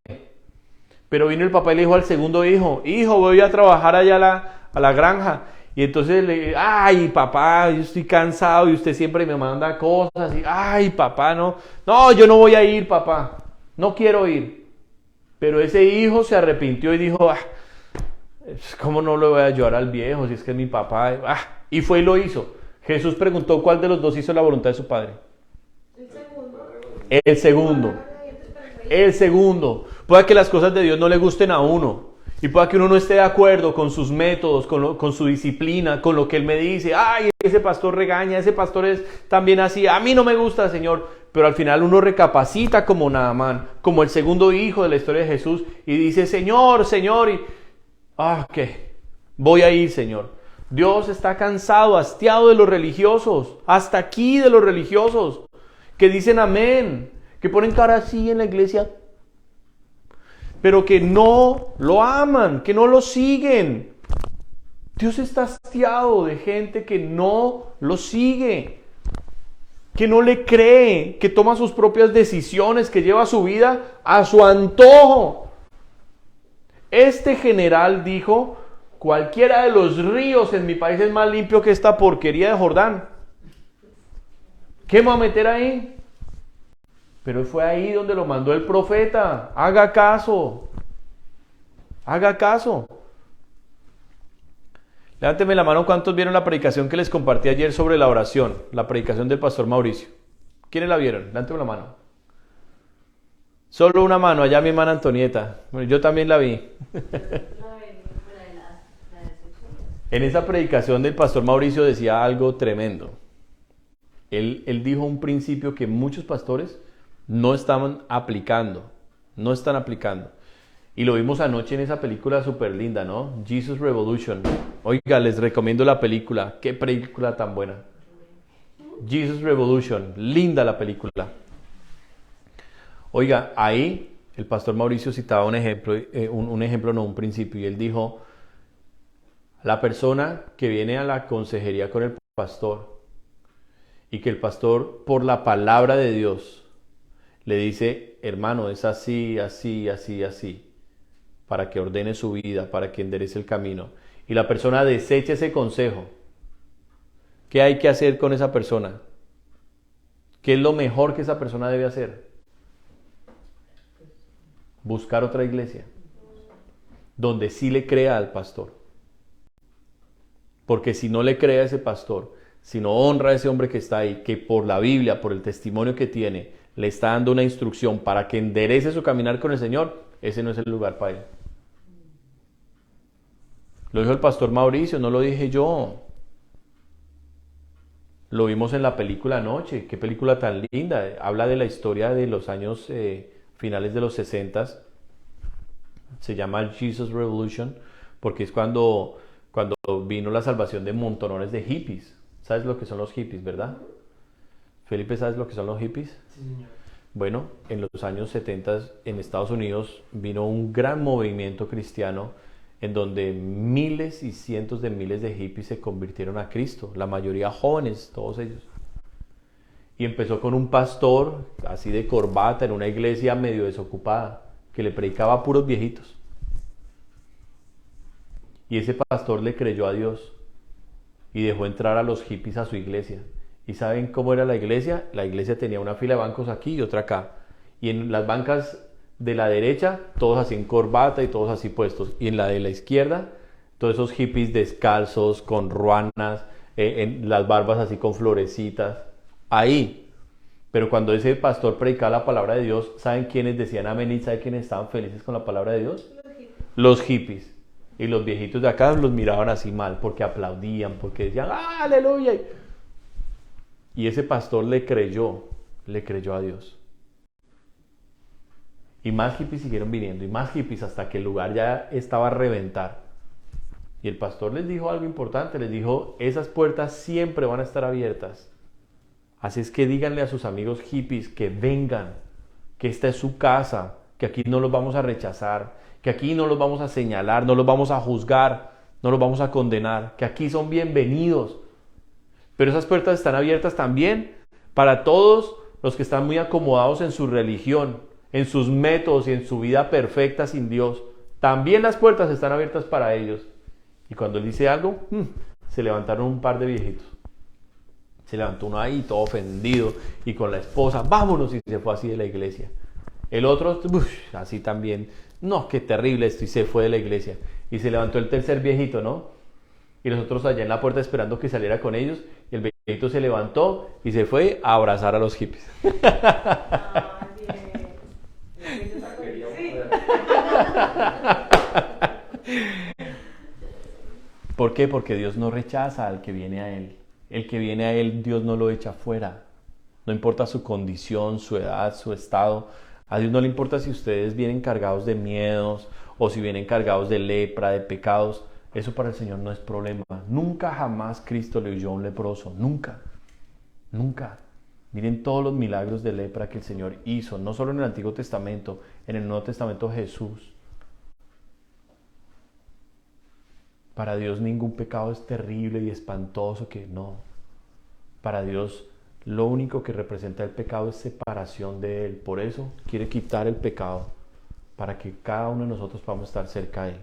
Pero vino el papá y le dijo al segundo hijo, hijo, voy a trabajar allá a la granja. Y entonces ay, papá, yo estoy cansado y usted siempre me manda cosas. Y, ay, papá, no, yo no voy a ir, papá, no quiero ir. Pero ese hijo se arrepintió y dijo, ¿cómo no le voy a ayudar al viejo si es que es mi papá? Y fue y lo hizo. Jesús preguntó cuál de los dos hizo la voluntad de su padre. El segundo. El segundo. Puede que las cosas de Dios no le gusten a uno. Y puede que uno no esté de acuerdo con sus métodos, con su disciplina, con lo que Él me dice. Ay, ese pastor regaña, ese pastor es también así. A mí no me gusta, Señor. Pero al final uno recapacita como Naamán, como el segundo hijo de la historia de Jesús. Y dice, Señor, Señor. Y, ¿qué? Voy a ir, Señor. Dios está cansado, hastiado de los religiosos. Hasta aquí de los religiosos. Que dicen amén. Que ponen cara así en la iglesia. Pero que no lo aman, que no lo siguen. Dios está hastiado de gente que no lo sigue, que no le cree, que toma sus propias decisiones, que lleva su vida a su antojo. Este general dijo, cualquiera de los ríos en mi país es más limpio que esta porquería de Jordán. ¿Qué me va a meter ahí? Pero fue ahí donde lo mandó el profeta. Haga caso. Haga caso. Levánteme la mano, ¿cuántos vieron la predicación que les compartí ayer sobre la oración? La predicación del pastor Mauricio. ¿Quiénes la vieron? Levánteme la mano. Solo una mano, allá mi hermana Antonieta. Bueno, yo también la vi. En esa predicación del pastor Mauricio decía algo tremendo. Él dijo un principio que muchos pastores no están aplicando. Y lo vimos anoche en esa película súper linda, ¿no? Jesus Revolution. Oiga, les recomiendo la película. Qué película tan buena. Jesus Revolution. Linda la película. Oiga, ahí el pastor Mauricio citaba un principio. Y él dijo, la persona que viene a la consejería con el pastor y que el pastor, por la palabra de Dios, le dice, hermano, es así, así, así, así, para que ordene su vida, para que enderece el camino. Y la persona desecha ese consejo. ¿Qué hay que hacer con esa persona? ¿Qué es lo mejor que esa persona debe hacer? Buscar otra iglesia, donde sí le crea al pastor. Porque si no le cree a ese pastor, si no honra a ese hombre que está ahí, que por la Biblia, por el testimonio que tiene, le está dando una instrucción para que enderece su caminar con el Señor, ese no es el lugar para él. Lo dijo el pastor Mauricio, no lo dije yo. Lo vimos en la película anoche. Qué película tan linda. Habla de la historia de los años finales de los 60. Se llama Jesus Revolution porque es cuando vino la salvación de montones de hippies. ¿Sabes lo que son los hippies, verdad? Felipe, ¿sabes lo que son los hippies? Sí, señor. Bueno, en los años 70 en Estados Unidos vino un gran movimiento cristiano en donde miles y cientos de miles de hippies se convirtieron a Cristo, la mayoría jóvenes, todos ellos. Y empezó con un pastor, así de corbata, en una iglesia medio desocupada, que le predicaba a puros viejitos. Y ese pastor le creyó a Dios y dejó entrar a los hippies a su iglesia. ¿Y saben cómo era la iglesia? La iglesia tenía una fila de bancos aquí y otra acá. Y en las bancas de la derecha, todos así en corbata y todos así puestos. Y en la de la izquierda, todos esos hippies descalzos, con ruanas, en las barbas así con florecitas. Ahí. Pero cuando ese pastor predicaba la palabra de Dios, ¿saben quiénes decían amén y saben quiénes estaban felices con la palabra de Dios? Los hippies. Y los viejitos de acá los miraban así mal, porque aplaudían, porque decían ¡aleluya! Y ese pastor le creyó a Dios. Y más hippies siguieron viniendo, y más hippies, hasta que el lugar ya estaba a reventar. Y el pastor les dijo algo importante, les dijo, esas puertas siempre van a estar abiertas. Así es que díganle a sus amigos hippies que vengan, que esta es su casa, que aquí no los vamos a rechazar, que aquí no los vamos a señalar, no los vamos a juzgar, no los vamos a condenar, que aquí son bienvenidos. Pero esas puertas están abiertas también para todos los que están muy acomodados en su religión, en sus métodos y en su vida perfecta sin Dios. También las puertas están abiertas para ellos. Y cuando él dice algo, se levantaron un par de viejitos. Se levantó uno ahí todo ofendido y con la esposa, vámonos, y se fue así de la iglesia. El otro, así también, no, qué terrible esto, y se fue de la iglesia. Y se levantó el tercer viejito, ¿no? Y los otros allá en la puerta esperando que saliera con ellos. Y el viejito se levantó y se fue a abrazar a los hippies. Ah, bien. Quería Sí. ¿Por qué? Porque Dios no rechaza al que viene a Él. El que viene a Él, Dios no lo echa fuera. No importa su condición, su edad, su estado. A Dios no le importa si ustedes vienen cargados de miedos o si vienen cargados de lepra, de pecados. Eso para el Señor no es problema. Nunca jamás Cristo le oyó a un leproso. Nunca. Nunca. Miren todos los milagros de lepra que el Señor hizo. No solo en el Antiguo Testamento, en el Nuevo Testamento Jesús. Para Dios ningún pecado es terrible y espantoso, que no. Para Dios lo único que representa el pecado es separación de Él. Por eso quiere quitar el pecado, para que cada uno de nosotros podamos estar cerca de Él.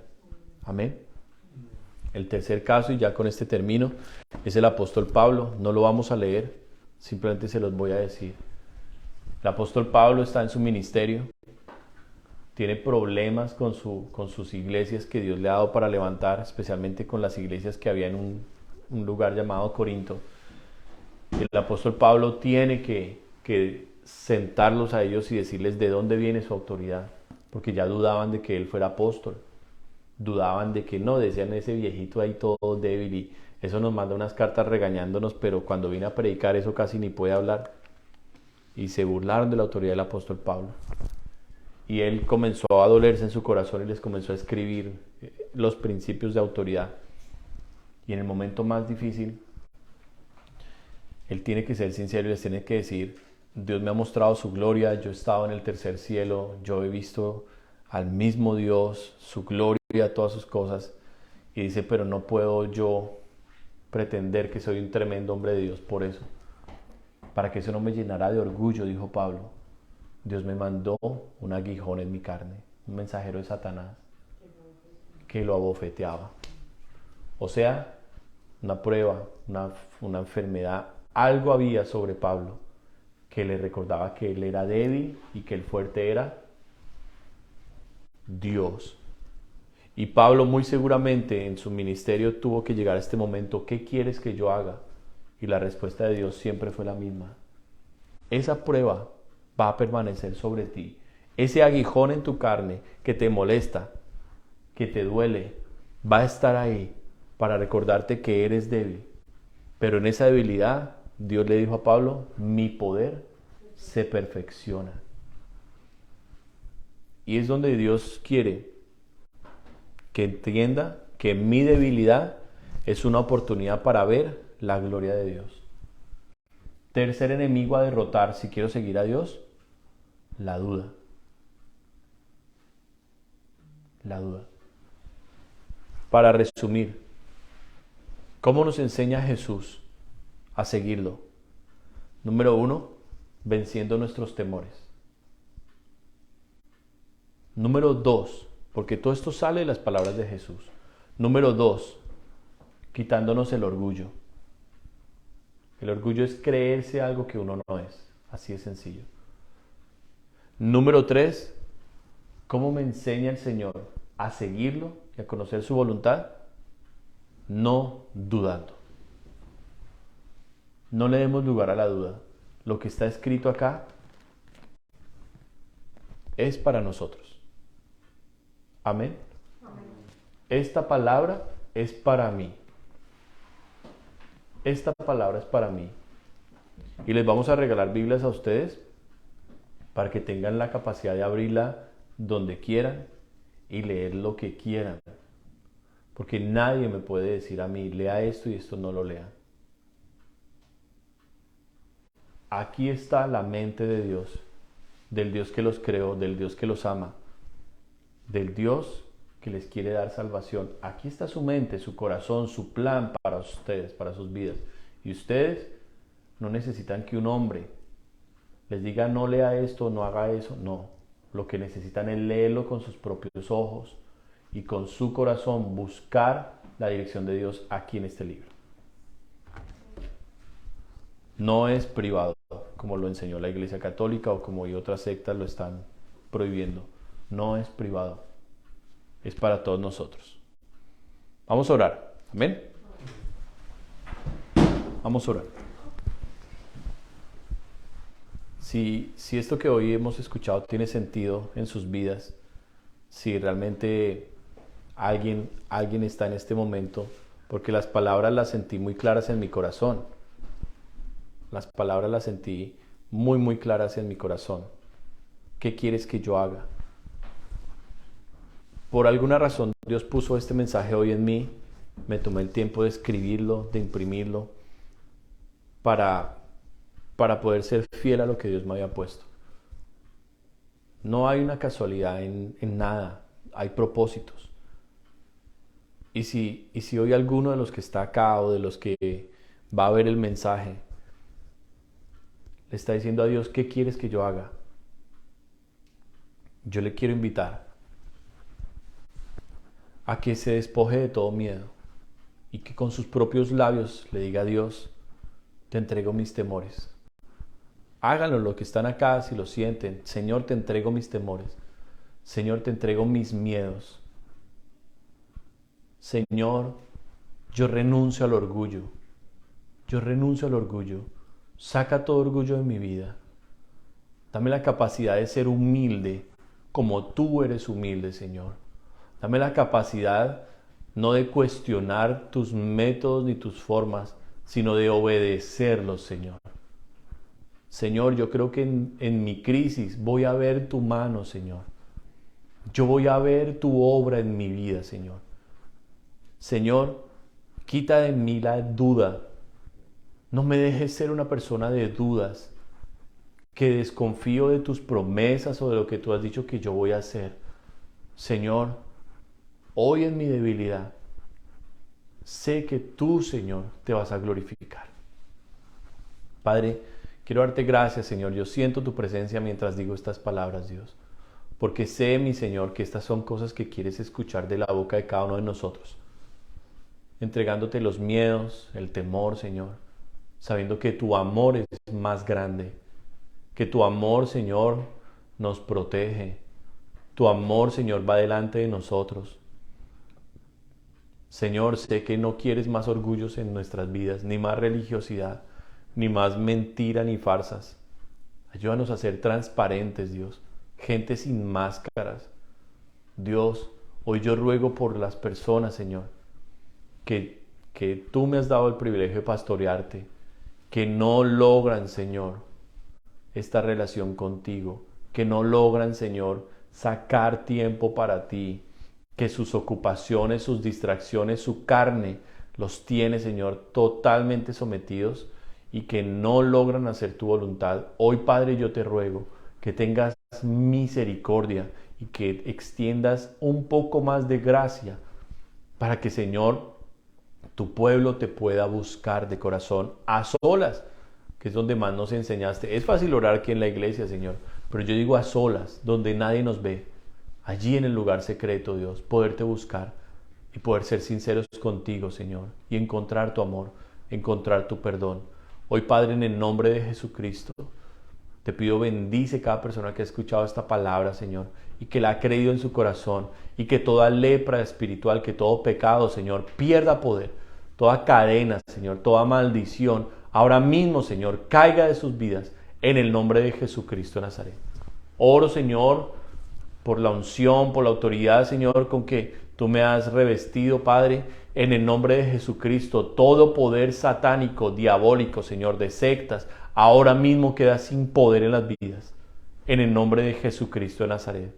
Amén. El tercer caso, y ya con este termino, es el apóstol Pablo. No lo vamos a leer, simplemente se los voy a decir. El apóstol Pablo está en su ministerio. Tiene problemas con sus iglesias que Dios le ha dado para levantar, especialmente con las iglesias que había en un lugar llamado Corinto. El apóstol Pablo tiene que sentarlos a ellos y decirles de dónde viene su autoridad, porque ya dudaban de que él fuera apóstol. Dudaban de que no, decían ese viejito ahí todo débil y eso nos manda unas cartas regañándonos, pero cuando vine a predicar eso casi ni puede hablar. Y se burlaron de la autoridad del apóstol Pablo. Y él comenzó a dolerse en su corazón y les comenzó a escribir los principios de autoridad. Y en el momento más difícil, él tiene que ser sincero y les tiene que decir, Dios me ha mostrado su gloria, yo he estado en el tercer cielo, yo he visto al mismo Dios, su gloria, todas sus cosas. Y dice, pero no puedo yo pretender que soy un tremendo hombre de Dios por eso. Para que eso no me llenara de orgullo, dijo Pablo. Dios me mandó un aguijón en mi carne, un mensajero de Satanás que lo abofeteaba. O sea, una prueba, una enfermedad, algo había sobre Pablo que le recordaba que él era débil y que el fuerte era Dios. Y Pablo muy seguramente en su ministerio tuvo que llegar a este momento, ¿qué quieres que yo haga? Y la respuesta de Dios siempre fue la misma. Esa prueba va a permanecer sobre ti. Ese aguijón en tu carne que te molesta, que te duele, va a estar ahí para recordarte que eres débil. Pero en esa debilidad, Dios le dijo a Pablo, mi poder se perfecciona. Y es donde Dios quiere que entienda que mi debilidad es una oportunidad para ver la gloria de Dios. Tercer enemigo a derrotar si quiero seguir a Dios, la duda. La duda. Para resumir, ¿cómo nos enseña Jesús a seguirlo? Número 1, venciendo nuestros temores. Número 2, porque todo esto sale de las palabras de Jesús. Número 2, quitándonos el orgullo. El orgullo es creerse algo que uno no es. Así de sencillo. Número 3, ¿cómo me enseña el Señor a seguirlo y a conocer su voluntad? No dudando. No le demos lugar a la duda. Lo que está escrito acá es para nosotros. Amén. Amén. Esta palabra es para mí. Esta palabra es para mí. Y les vamos a regalar Biblias a ustedes para que tengan la capacidad de abrirla donde quieran y leer lo que quieran. Porque nadie me puede decir a mí, lea esto y esto no lo lea. Aquí está la mente de Dios, del Dios que los creó, del Dios que los ama, del Dios que les quiere dar salvación. Aquí está su mente, su corazón, su plan para ustedes, para sus vidas. Y ustedes no necesitan que un hombre les diga no lea esto, no haga eso. No, lo que necesitan es leerlo con sus propios ojos y con su corazón buscar la dirección de Dios aquí en este libro. No es privado, como lo enseñó la Iglesia Católica o como otras sectas lo están prohibiendo. No es privado, es para todos nosotros. Vamos a orar. Amén. Vamos a orar. Si esto que hoy hemos escuchado tiene sentido en sus vidas, si realmente alguien está en este momento, porque las palabras las sentí muy claras en mi corazón. Las palabras las sentí muy, muy claras en mi corazón. ¿Qué quieres que yo haga? Por alguna razón Dios puso este mensaje hoy en mí. Me tomé el tiempo de escribirlo, de imprimirlo, para poder ser fiel a lo que Dios me había puesto. No hay una casualidad en nada, hay propósitos. Y si hoy alguno de los que está acá o de los que va a ver el mensaje le está diciendo a Dios, ¿qué quieres que yo haga? Yo le quiero invitar a que se despoje de todo miedo y que con sus propios labios le diga a Dios, te entrego mis temores. Háganlo los que están acá si lo sienten. Señor, te entrego mis temores. Señor, te entrego mis miedos. Señor, yo renuncio al orgullo. Yo renuncio al orgullo. Saca todo orgullo de mi vida. Dame la capacidad de ser humilde como tú eres humilde, Señor. Dame la capacidad no de cuestionar tus métodos ni tus formas, sino de obedecerlos, Señor. Señor, yo creo que en mi crisis voy a ver tu mano, Señor. Yo voy a ver tu obra en mi vida, Señor. Señor, quita de mí la duda. No me dejes ser una persona de dudas, que desconfío de tus promesas o de lo que tú has dicho que yo voy a hacer. Señor, hoy en mi debilidad, sé que tú, Señor, te vas a glorificar. Padre, quiero darte gracias, Señor. Yo siento tu presencia mientras digo estas palabras, Dios. Porque sé, mi Señor, que estas son cosas que quieres escuchar de la boca de cada uno de nosotros. Entregándote los miedos, el temor, Señor. Sabiendo que tu amor es más grande. Que tu amor, Señor, nos protege. Tu amor, Señor, va delante de nosotros. Señor, sé que no quieres más orgullos en nuestras vidas, ni más religiosidad, ni más mentira ni farsas. Ayúdanos a ser transparentes, Dios, gente sin máscaras. Dios, hoy yo ruego por las personas, Señor, que tú me has dado el privilegio de pastorearte, que no logran, Señor, esta relación contigo, que no logran, Señor, sacar tiempo para ti, que sus ocupaciones, sus distracciones, su carne los tiene, Señor, totalmente sometidos y que no logran hacer tu voluntad. Hoy, Padre, yo te ruego que tengas misericordia y que extiendas un poco más de gracia para que, Señor, tu pueblo te pueda buscar de corazón a solas, que es donde más nos enseñaste. Es fácil orar aquí en la iglesia, Señor, pero yo digo a solas, donde nadie nos ve. Allí en el lugar secreto, Dios, poderte buscar y poder ser sinceros contigo, Señor, y encontrar tu amor, encontrar tu perdón. Hoy, Padre, en el nombre de Jesucristo, te pido bendice cada persona que ha escuchado esta palabra, Señor, y que la ha creído en su corazón, y que toda lepra espiritual, que todo pecado, Señor, pierda poder, toda cadena, Señor, toda maldición, ahora mismo, Señor, caiga de sus vidas, en el nombre de Jesucristo de Nazaret. Oro, Señor, por la unción, por la autoridad, Señor, con que tú me has revestido, Padre, en el nombre de Jesucristo. Todo poder satánico, diabólico, Señor, de sectas, ahora mismo queda sin poder en las vidas, en el nombre de Jesucristo de Nazaret.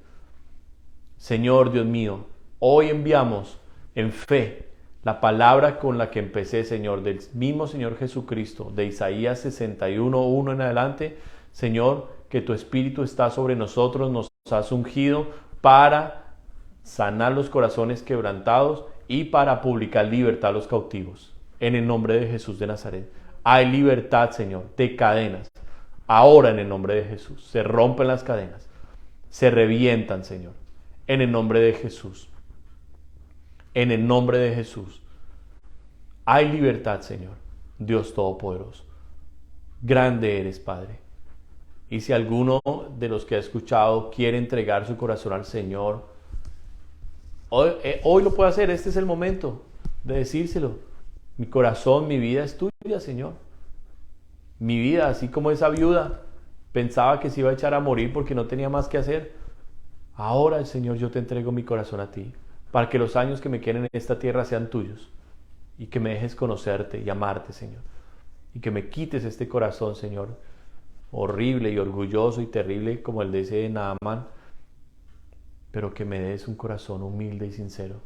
Señor Dios mío, hoy enviamos en fe la palabra con la que empecé, Señor, del mismo Señor Jesucristo, de Isaías 61:1 en adelante. Señor, que tu Espíritu está sobre nosotros, nos has ungido para sanar los corazones quebrantados y para publicar libertad a los cautivos. En el nombre de Jesús de Nazaret. Hay libertad, Señor, de cadenas. Ahora en el nombre de Jesús. Se rompen las cadenas. Se revientan, Señor. En el nombre de Jesús. En el nombre de Jesús. Hay libertad, Señor. Dios Todopoderoso. Grande eres, Padre. Y si alguno de los que ha escuchado quiere entregar su corazón al Señor, hoy lo puede hacer. Este es el momento de decírselo. Mi corazón, mi vida es tuya, Señor. Mi vida, así como esa viuda pensaba que se iba a echar a morir porque no tenía más que hacer. Ahora, Señor, yo te entrego mi corazón a ti, para que los años que me queden en esta tierra sean tuyos y que me dejes conocerte y amarte, Señor. Y que me quites este corazón, Señor, horrible y orgulloso y terrible como el de ese Naamán, pero que me des un corazón humilde y sincero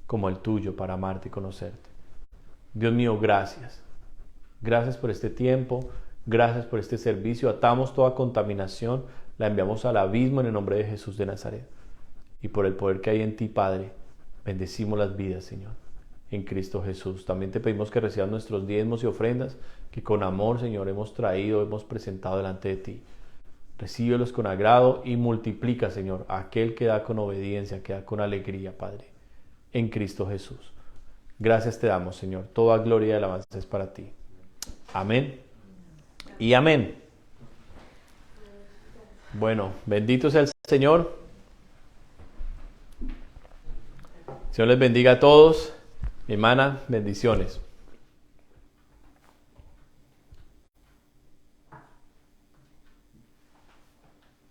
como el tuyo para amarte y conocerte. Dios mío, gracias. Gracias por este tiempo, gracias por este servicio. Atamos toda contaminación, la enviamos al abismo en el nombre de Jesús de Nazaret. Y por el poder que hay en ti, Padre, bendecimos las vidas, Señor, en Cristo Jesús. También te pedimos que recibas nuestros diezmos y ofrendas que con amor, Señor, hemos traído, hemos presentado delante de ti. Recíbelos con agrado y multiplica, Señor, a aquel que da con obediencia, que da con alegría, Padre, en Cristo Jesús. Gracias te damos, Señor. Toda gloria y alabanza es para ti. Amén y amén. Bueno, bendito sea el Señor. Señor les bendiga a todos. Mi hermana, bendiciones.